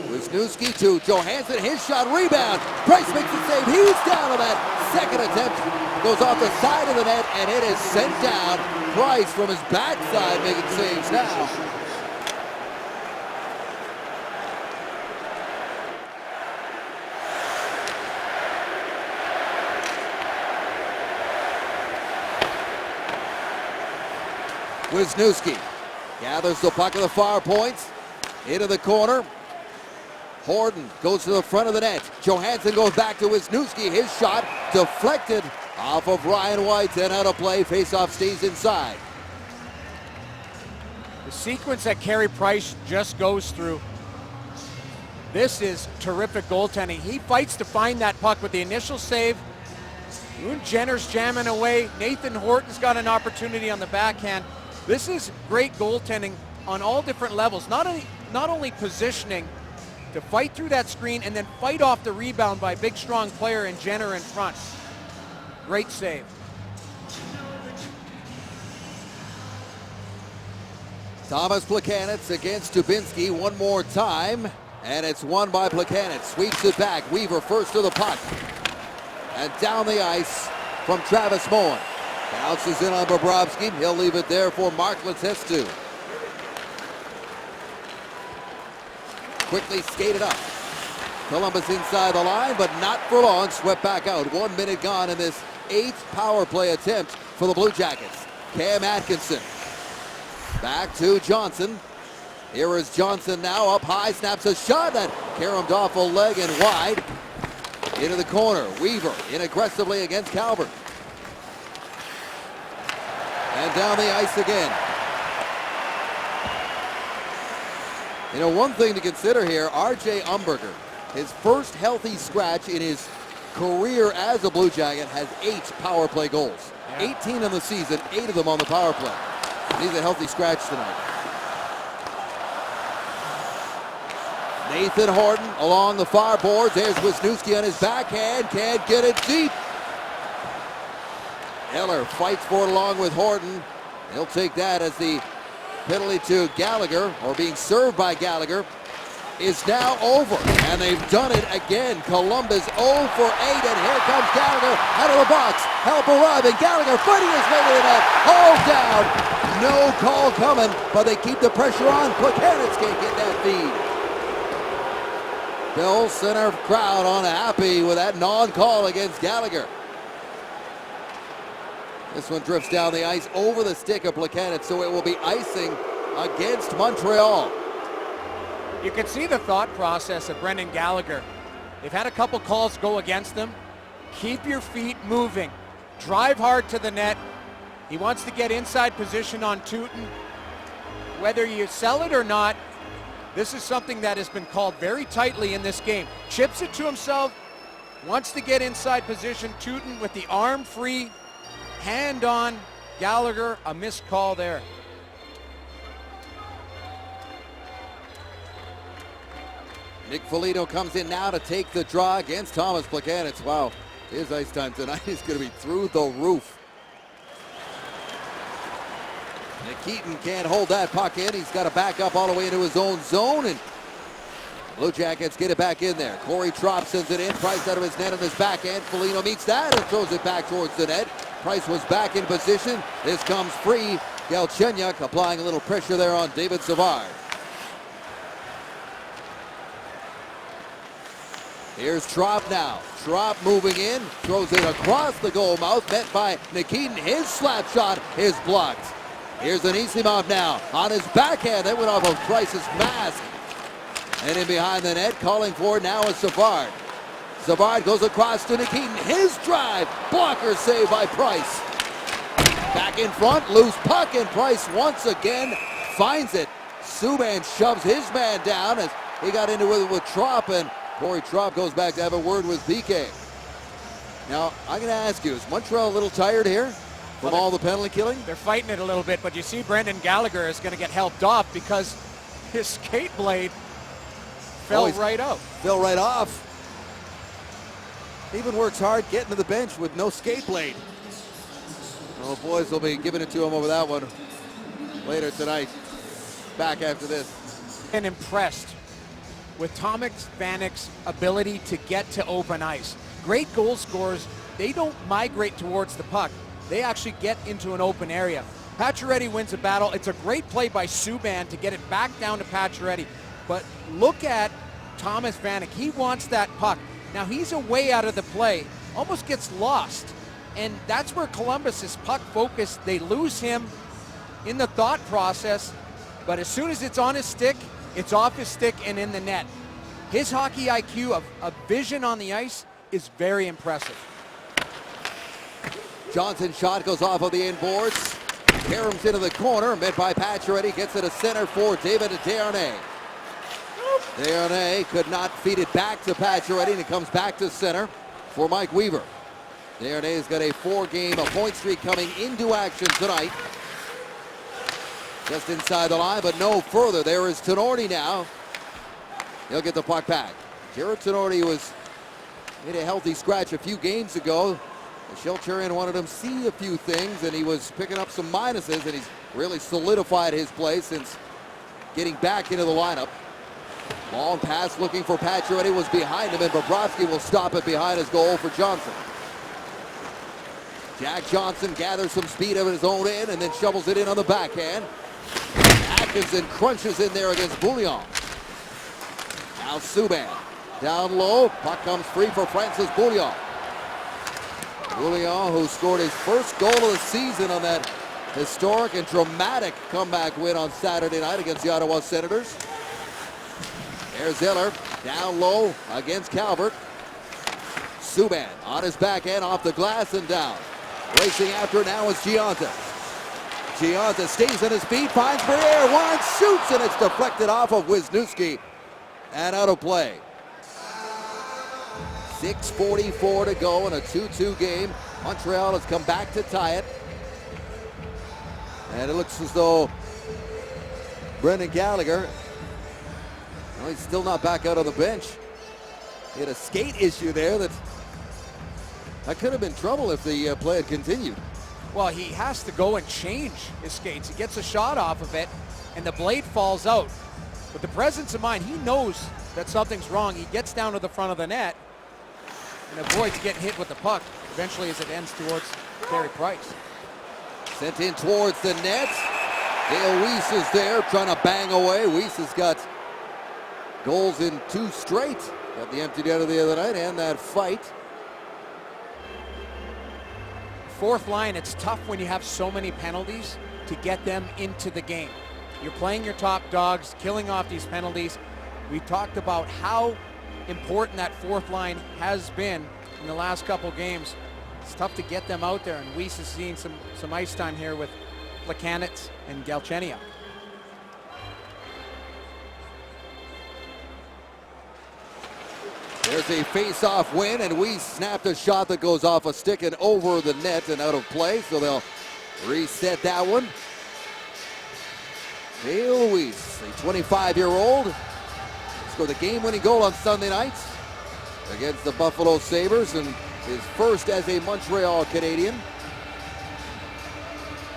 Wisniewski to Johansson, his shot, rebound. Price makes the save. He's down on that second attempt. Goes off the side of the net, and it is sent down. Price from his backside making saves now. Wisniewski gathers the puck at the far points, into the corner. Horden goes to the front of the net. Johansson goes back to Wisniewski. His shot deflected off of Ryan White and out of play. Faceoff stays inside. The sequence that Carey Price just goes through. This is terrific goaltending. He fights to find that puck with the initial save. Jenner's jamming away. Nathan Horton's got an opportunity on the backhand. This is great goaltending on all different levels. Not only positioning to fight through that screen and then fight off the rebound by a big strong player and Jenner in front. Great save. Thomas Plekanec against Dubinsky one more time, and it's won by Plekanec. Sweeps it back. Weaver first to the puck. And down the ice from Travis Moen. Bounces in on Bobrovsky. He'll leave it there for Mark Letestu. Quickly skated up. Columbus inside the line, but not for long. Swept back out. 1 minute gone in this 8th power play attempt for the Blue Jackets. Cam Atkinson. Back to Johnson. Here is Johnson now up high. Snaps a shot that Karam Doffel leg and wide. Into the corner. Weaver in aggressively against Calvert. And down the ice again. You know, one thing to consider here, R.J. Umberger, his first healthy scratch in his career as a Blue Jacket, has 8 power play goals. Yeah. 18 in the season, 8 of them on the power play. He's a healthy scratch tonight. Nathan Horton along the far boards. There's Wisniewski on his backhand. Can't get it deep. Eller fights for it along with Horton. He'll take that as the penalty to Gallagher, or being served by Gallagher, is now over. And they've done it again. Columbus 0 for 8, and here comes Gallagher out of the box. Help arriving. Gallagher fighting his way to the net. All down. No call coming, but they keep the pressure on. Plekanec can't get that feed. Bill Center crowd unhappy with that non-call against Gallagher. This one drifts down the ice over the stick of Plekanec, so it will be icing against Montreal. You can see the thought process of Brendan Gallagher. They've had a couple calls go against them. Keep your feet moving. Drive hard to the net. He wants to get inside position on Tootin. Whether you sell it or not, this is something that has been called very tightly in this game. Chips it to himself, wants to get inside position. Tootin with the arm free, hand on Gallagher, a missed call there. Nick Foligno comes in now to take the draw against Thomas Plekanec. Wow, his ice time tonight is going to be through the roof. Nikitin can't hold that puck in. He's got to back up all the way into his own zone, and Blue Jackets get it back in there. Corey Trop sends it in. Price out of his net on his backhand. Foligno meets that and throws it back towards the net. Price was back in position. This comes free. Galchenyuk applying a little pressure there on David Savard. Here's Trop now. Trop moving in, throws it across the goal mouth, met by Nikitin. His slap shot is blocked. Here's Anisimov now on his backhand. That went off of Price's mask. And in behind the net, calling for it now is Savard. Savard goes across to Nikitin. His drive, blocker save by Price. Back in front, loose puck, and Price once again finds it. Subban shoves his man down as he got into it with Trop, and Corey Trop goes back to have a word with PK. Now, I'm going to ask you, is Montreal a little tired here from all the penalty killing? They're fighting it a little bit, but you see Brendan Gallagher is going to get helped off because his skate blade fell right out. Fell right off. Even works hard getting to the bench with no skate blade. Well, boys will be giving it to him over that one later tonight. Back after this. And impressed with Thomas Vanek's ability to get to open ice. Great goal scorers, they don't migrate towards the puck. They actually get into an open area. Pacioretty wins a battle. It's a great play by Subban to get it back down to Pacioretty. But look at Thomas Vanek. He wants that puck. Now he's away out of the play, almost gets lost. And that's where Columbus is puck focused. They lose him in the thought process, but as soon as it's on his stick, it's off his stick and in the net. His hockey IQ of vision on the ice is very impressive. Johnson's shot goes off of the inboards. Karam's into the corner, met by Pacioretty, gets it to center for David Desharnais. Desharnais could not feed it back to Pacioretty, and it comes back to center for Mike Weaver. Desharnais's got a 4-game point streak coming into action tonight. Just inside the line, but no further. There is Tinordi now. He'll get the puck back. Jared Tinordi was in a healthy scratch a few games ago. Shelcherian wanted him to see a few things, and he was picking up some minuses, and he's really solidified his play since getting back into the lineup. Long pass looking for Pacioretty was behind him, and Bobrovsky will stop it behind his goal for Johnson. Jack Johnson gathers some speed of his own end and then shovels it in on the backhand. Atkinson crunches in there against Bouillon. Now Subban down low. Puck comes free for Francis Bouillon. Bouillon, who scored his first goal of the season on that historic and dramatic comeback win on Saturday night against the Ottawa Senators. There's Zeller down low against Calvert. Subban on his backhand off the glass and down. Racing after now is Gionta. Gionta stays on his feet, finds Briere, one shoots, and it's deflected off of Wisniewski and out of play. 6:44 to go in a 2-2 game. Montreal has come back to tie it. And it looks as though Brendan Gallagher, well, he's still not back out on the bench. He had a skate issue there that could have been trouble if the play had continued. Well, he has to go and change his skates. He gets a shot off of it, and the blade falls out. With the presence of mind, he knows that something's wrong. He gets down to the front of the net and avoids getting hit with the puck, eventually as it ends towards Carey Price. Sent in towards the net. Dale Weiss is there trying to bang away. Weiss has got goals in 2 straight. Got the empty netter the other night and that fight. Fourth line, it's tough when you have so many penalties to get them into the game. You're playing your top dogs, killing off these penalties. We talked about how important that fourth line has been in the last couple games. It's tough to get them out there, and Weiss is seeing some ice time here with Plekanec and Galchenyuk. There's a face-off win, and we snapped a shot that goes off a stick and over the net and out of play, so they'll reset that one. Dale Weiss, a 25-year-old, scored the game-winning goal on Sunday night against the Buffalo Sabres, and his first as a Montreal Canadian.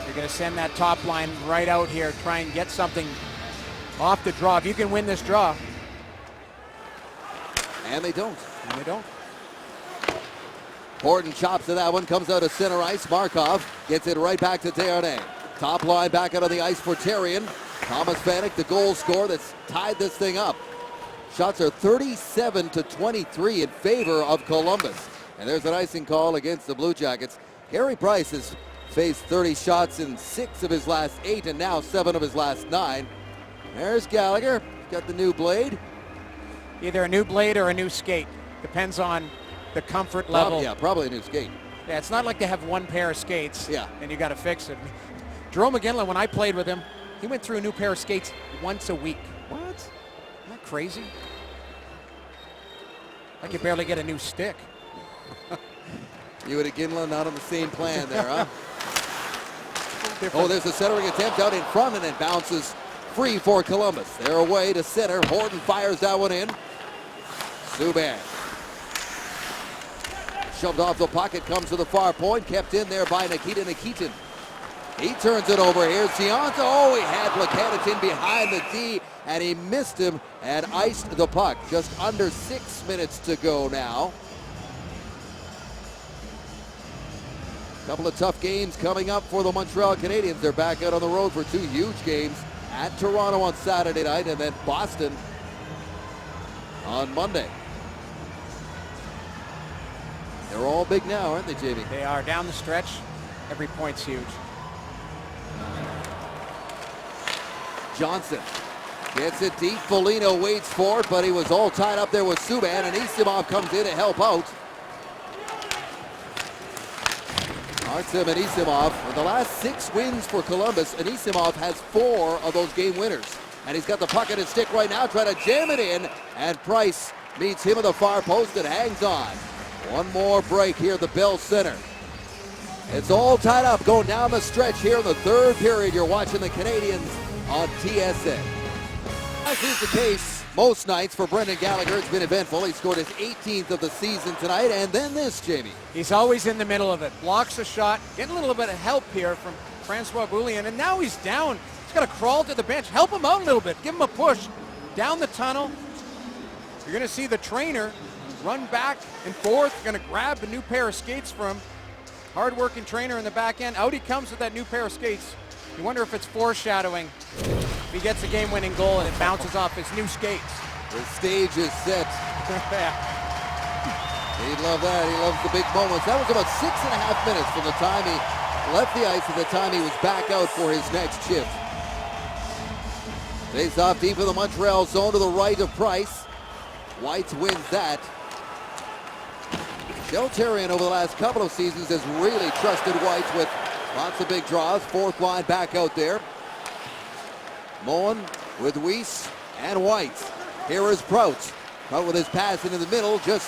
You're going to send that top line right out here, try and get something off the draw. If you can win this draw. And they don't. And they don't. Horton chops to that one, comes out of center ice. Markov gets it right back to Desharnais. Top line back out on the ice for Therrien. Thomas Vanek, the goal scorer that's tied this thing up. Shots are 37-23 in favor of Columbus. And there's an icing call against the Blue Jackets. Carey Price has faced 30 shots in 6 of his last 8 and now 7 of his last 9. There's Gallagher, got the new blade. Either a new blade or a new skate. Depends on the comfort level. Yeah, probably a new skate. Yeah, it's not like they have one pair of skates. Yeah. And you got to fix it. Jerome McGinley, when I played with him, he went through a new pair of skates once a week. What? Isn't that crazy? I could barely get a new stick. You and Ginla not on the same plan there, huh? Oh, there's a centering attempt out in front, and it bounces free for Columbus. They're away to center. Horton fires that one in. Subban. Shoved off the pocket, comes to the far point, kept in there by Nikita Nikitin. He turns it over. Here's Gianta. Oh, he had Plekanec in behind the D, and he missed him and iced the puck. Just under 6 minutes to go now. Couple of tough games coming up for the Montreal Canadiens. They're back out on the road for 2 huge games at Toronto on Saturday night and then Boston on Monday. They're all big now, aren't they, Jamie? They are. Down the stretch, every point's huge. Johnson gets it deep. Foligno waits for it, but he was all tied up there with Subban, and Anisimov comes in to help out. Artem Anisimov, in the last 6 wins for Columbus, Anisimov has 4 of those game winners. And he's got the puck at his stick right now, trying to jam it in, and Price meets him at the far post and hangs on. One more break here at the Bell Center. It's all tied up going down the stretch here in the 3rd period. You're watching the Canadiens on TSN. As is the case most nights for Brendan Gallagher, it's been eventful. He scored his 18th of the season tonight, and then this, Jamie. He's always in the middle of it. Blocks a shot, getting a little bit of help here from Francois Boulian, and now he's down. He's got to crawl to the bench. Help him out a little bit. Give him a push. Down the tunnel. You're going to see the trainer run back and forth. Going to grab a new pair of skates from hard-working trainer in the back end. Out he comes with that new pair of skates. You wonder if it's foreshadowing. If he gets a game-winning goal and it bounces off his new skates. The stage is set. He'd love that. He loves the big moments. That was about 6.5 minutes from the time he left the ice to the time he was back out for his next shift. Face off deep in the Montreal zone to the right of Price. White wins that. Del Therrien over the last couple of seasons has really trusted White with lots of big draws. 4th line back out there. Moen with Weiss and White. Here is Prout. Prout with his pass into the middle. Just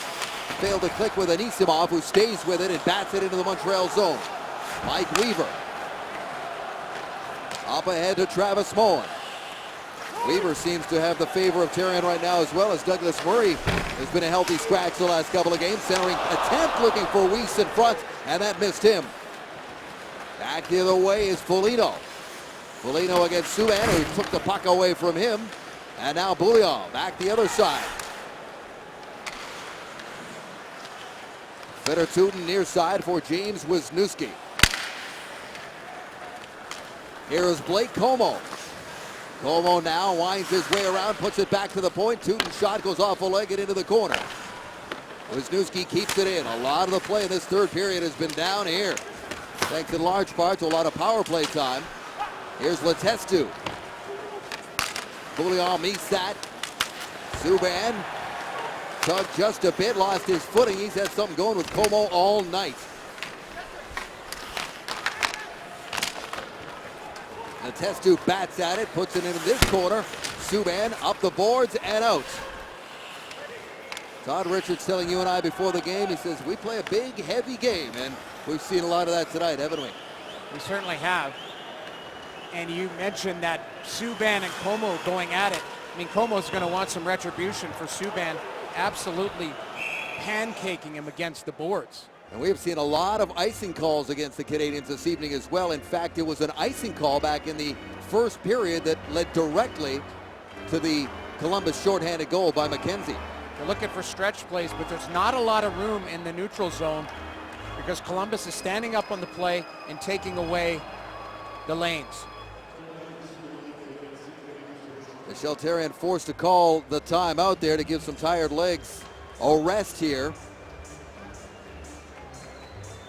failed to click with Anisimov, who stays with it and bats it into the Montreal zone. Mike Weaver. Up ahead to Travis Moen. Weaver seems to have the favor of Therrien right now, as well as Douglas Murray has been a healthy scratch the last couple of games. Centering attempt looking for Weiss in front, and that missed him. Back the other way is Foligno. Foligno against Subban, who took the puck away from him. And now Boulian back the other side. Fedor-Tutin near side for James Wisniewski. Here is Blake Comeau. Comeau now winds his way around, puts it back to the point. Tutin's shot goes off a leg and into the corner. Wisniewski keeps it in. A lot of the play in this 3rd period has been down here, thanks in large part to a lot of power play time. Here's Letestu. Boulian meets that. Subban tugged just a bit, lost his footing. He's had something going with Comeau all night. Letestu bats at it, puts it into this corner. Subban up the boards and out. Todd Richards telling you and I before the game, he says, we play a big, heavy game, and we've seen a lot of that tonight, haven't we? We certainly have. And you mentioned that Subban and Como going at it. I mean, Como's going to want some retribution for Subban absolutely pancaking him against the boards. And we have seen a lot of icing calls against the Canadians this evening as well. In fact, it was an icing call back in the first period that led directly to the Columbus shorthanded goal by McKenzie. They're looking for stretch plays, but there's not a lot of room in the neutral zone because Columbus is standing up on the play and taking away the lanes. Michel Therrien forced to call the timeout there to give some tired legs a rest here.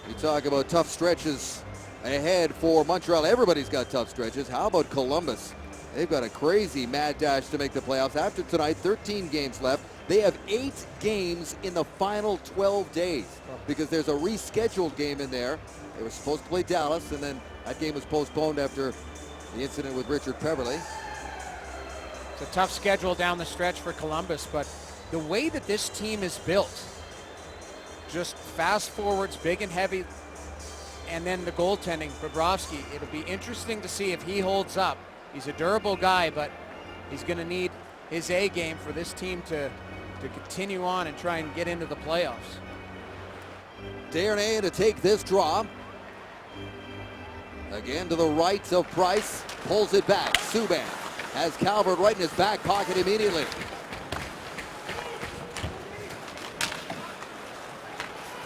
You talk about tough stretches ahead for Montreal. Everybody's got tough stretches. How about Columbus? They've got a crazy mad dash to make the playoffs. After tonight, 13 games left. They have 8 games in the final 12 days because there's a rescheduled game in there. They were supposed to play Dallas, and then that game was postponed after the incident with Richard Peverley. It's a tough schedule down the stretch for Columbus, but the way that this team is built, just fast forwards, big and heavy, and then the goaltending, Bobrovsky, it'll be interesting to see if he holds up. He's a durable guy, but he's going to need his A game for this team to continue on and try and get into the playoffs. Desharnais to take this draw. Again to the right of Price, pulls it back. Subban has Calvert right in his back pocket immediately.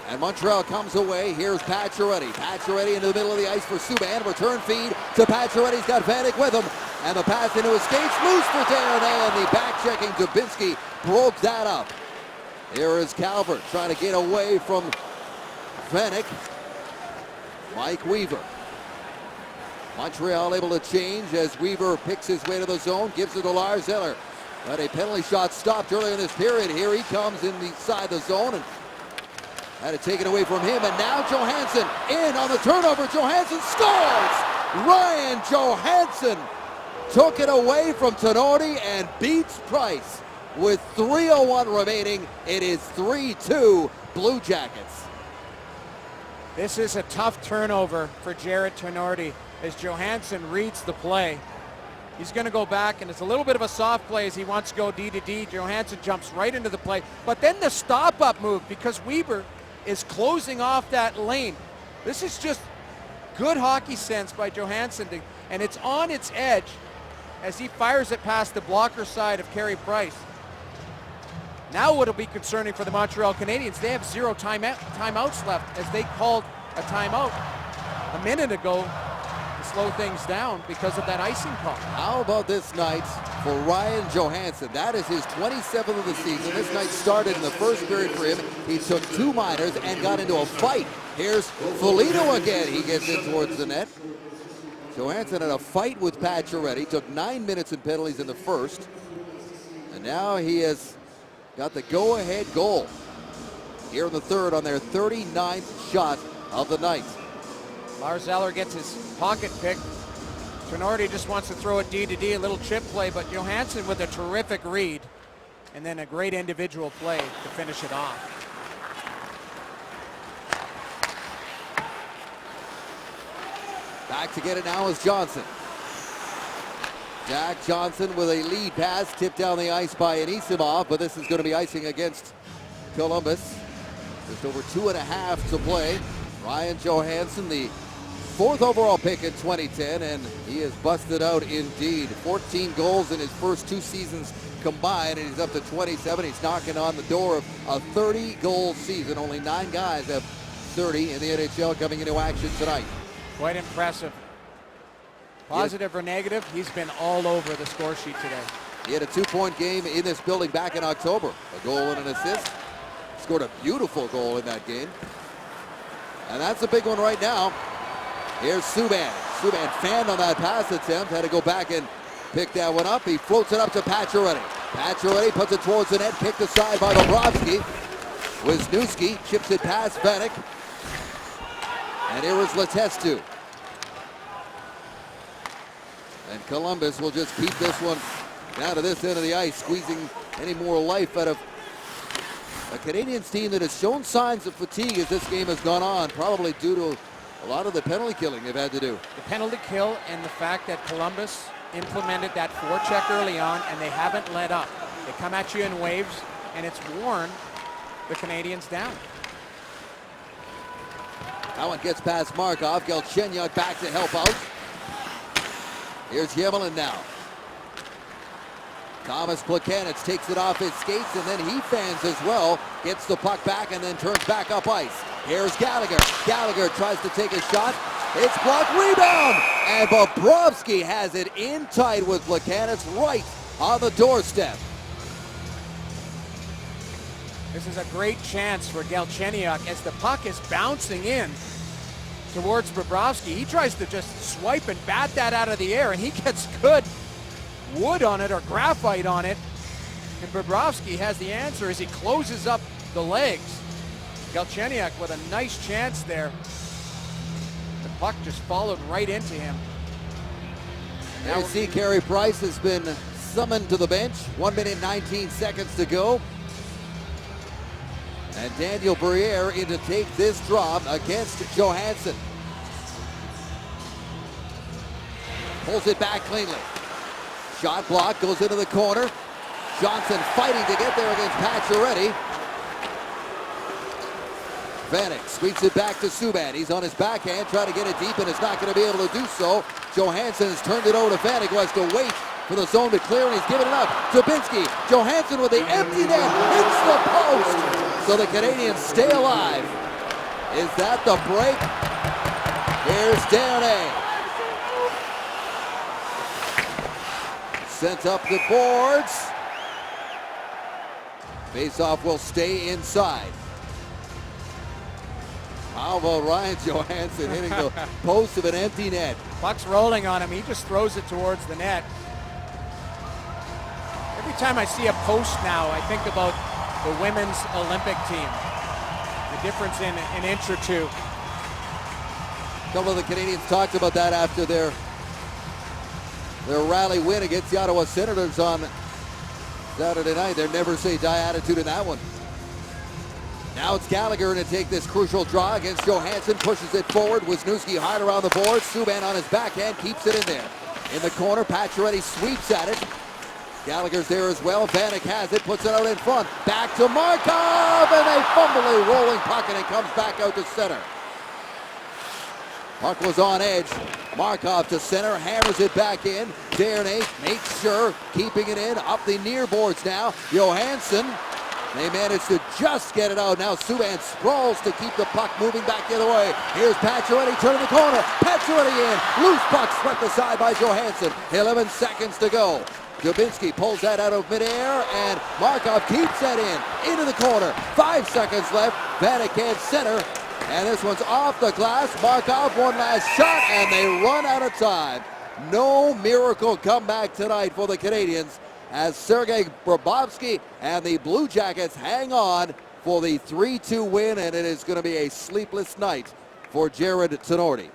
And Montreal comes away. Here's Pacioretty. Pacioretty into the middle of the ice for Subban. Return feed to Pacioretty. He's got Vanek with him. And the pass into his skates. Loose for Desharnais. And the back-checking Dubinsky broke that up. Here is Calvert trying to get away from Vanek. Mike Weaver. Montreal able to change as Weaver picks his way to the zone. Gives it to Lars Eller. But a penalty shot stopped earlier in this period. Here he comes inside the zone. And had it taken away from him, and now Johansson in on the turnover. Johansson scores! Ryan Johansson took it away from Tinordi and beats Price. With 3:01 remaining, it is 3-2 Blue Jackets. This is a tough turnover for Jarred Tinordi as Johansson reads the play. He's going to go back, and it's a little bit of a soft play as he wants to go D to D. Johansson jumps right into the play, but then the stop-up move because Weaver is closing off that lane. This is just good hockey sense by Johansson, and it's on its edge as he fires it past the blocker side of Carey Price. Now what'll be concerning for the Montreal Canadiens, they have 0 timeouts left as they called a timeout a minute ago to slow things down because of that icing call. How about this night for Ryan Johansson? That is his 27th of the season. This night started in the first period for him. He took 2 minors and got into a fight. Here's Foligno again. He gets in towards the net. Johansson had a fight with Pacioretty. Took 9 minutes in penalties in the first. And now he has got the go-ahead goal here in the third on their 39th shot of the night. Lars Eller gets his pocket pick. Tinordi just wants to throw it D to D, a little chip play, but Johansson with a terrific read and then a great individual play to finish it off. Back to get it now is Johnson. Jack Johnson with a lead pass tipped down the ice by Anisimov, but this is going to be icing against Columbus. Just over 2.5 to play. Ryan Johansson, the 4th overall pick in 2010, and he has busted out indeed. 14 goals in his first 2 seasons combined, and he's up to 27. He's knocking on the door of a 30-goal season. Only 9 guys have 30 in the NHL coming into action tonight. Quite impressive. Positive or negative, he's been all over the score sheet today. He had a 2-point game in this building back in October. A goal and an assist. Scored a beautiful goal in that game. And that's a big one right now. Here's Subban. Subban fanned on that pass attempt. Had to go back and pick that one up. He floats it up to Pacioretty. Pacioretty puts it towards the net. Picked aside by Bobrovsky. Wisniewski chips it past Vanek. And here is Letestu. And Columbus will just keep this one down to this end of the ice, squeezing any more life out of a Canadiens team that has shown signs of fatigue as this game has gone on, probably due to a lot of the penalty killing they've had to do. The penalty kill and the fact that Columbus implemented that forecheck early on and they haven't let up. They come at you in waves and it's worn the Canadiens down. That one gets past Markov. Galchenyuk back to help out. Here's Yemelin now. Thomas Plekanec takes it off his skates, and then he fans as well. Gets the puck back and then turns back up ice. Here's Gallagher. Gallagher tries to take a shot. It's blocked. Rebound! And Bobrovsky has it in tight with Plekanec right on the doorstep. This is a great chance for Galchenyuk as the puck is bouncing in towards Bobrovsky. He tries to just swipe and bat that out of the air, and he gets good wood on it or graphite on it. And Bobrovsky has the answer as he closes up the legs. Galchenyuk with a nice chance there. The puck just followed right into him. Now we see Carey Price has been summoned to the bench. 1 minute 19 seconds to go. And Daniel Briere in to take this drop against Johansson. Pulls it back cleanly. Shot block goes into the corner. Johnson fighting to get there against Pacioretty. Vanek sweeps it back to Subban. He's on his backhand, trying to get it deep, and is not going to be able to do so. Johansson has turned it over to Vanek, who has to wait for the zone to clear, and he's given it up. Dubinsky. Johansson with the empty net hits the post. So the Canadiens stay alive. Is that the break? Here's Darnay. Sent up the boards. Faceoff will stay inside. How about Ryan Johansson hitting the post of an empty net? Puck's rolling on him. He just throws it towards the net. Every time I see a post now, I think about the women's Olympic team. The difference in an inch or two. A couple of the Canadiens talked about that after their rally win against the Ottawa Senators on Saturday night. Their never say die attitude in that one. Now it's Gallagher to take this crucial draw against Johansson. Pushes it forward. Wisniewski hard around the board. Subban on his backhand keeps it in there. In the corner, Pacioretty sweeps at it. Gallagher's there as well. Vanek has it, puts it out in front. Back to Markov, and they fumble a rolling puck, and it comes back out to center. Puck was on edge. Markov to center, hammers it back in. Darnay makes sure, keeping it in, up the near boards now. Johansson, they manage to just get it out. Now Subban sprawls to keep the puck moving back the other way. Here's Pacioretty turning the corner. Pacioretty in. Loose puck swept aside by Johansson. 11 seconds to go. Dubinsky pulls that out of midair, and Markov keeps that into the corner. 5 seconds left. Vanek at center, and this one's off the glass. Markov one last shot, and they run out of time. No miracle comeback tonight for the Canadiens as Sergei Bobrovsky and the Blue Jackets hang on for the 3-2 win, and it is going to be a sleepless night for Jarred Tinordi.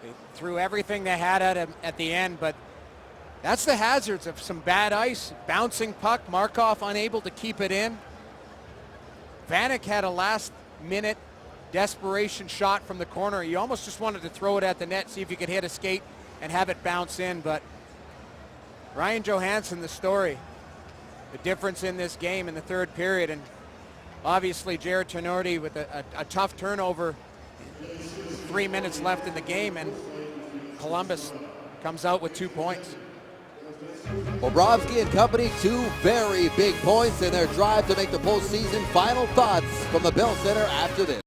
They threw everything they had at him at the end, but that's the hazards of some bad ice. Bouncing puck, Markov unable to keep it in. Vanek had a last-minute desperation shot from the corner. He almost just wanted to throw it at the net, see if he could hit a skate and have it bounce in, but Ryan Johansson, the story, the difference in this game in the third period, and obviously Jarred Tinordi with a tough turnover. 3 minutes left in the game, and Columbus comes out with 2 points. Bobrovsky and company, 2 very big points in their drive to make the postseason. Final thoughts from the Bell Center after this.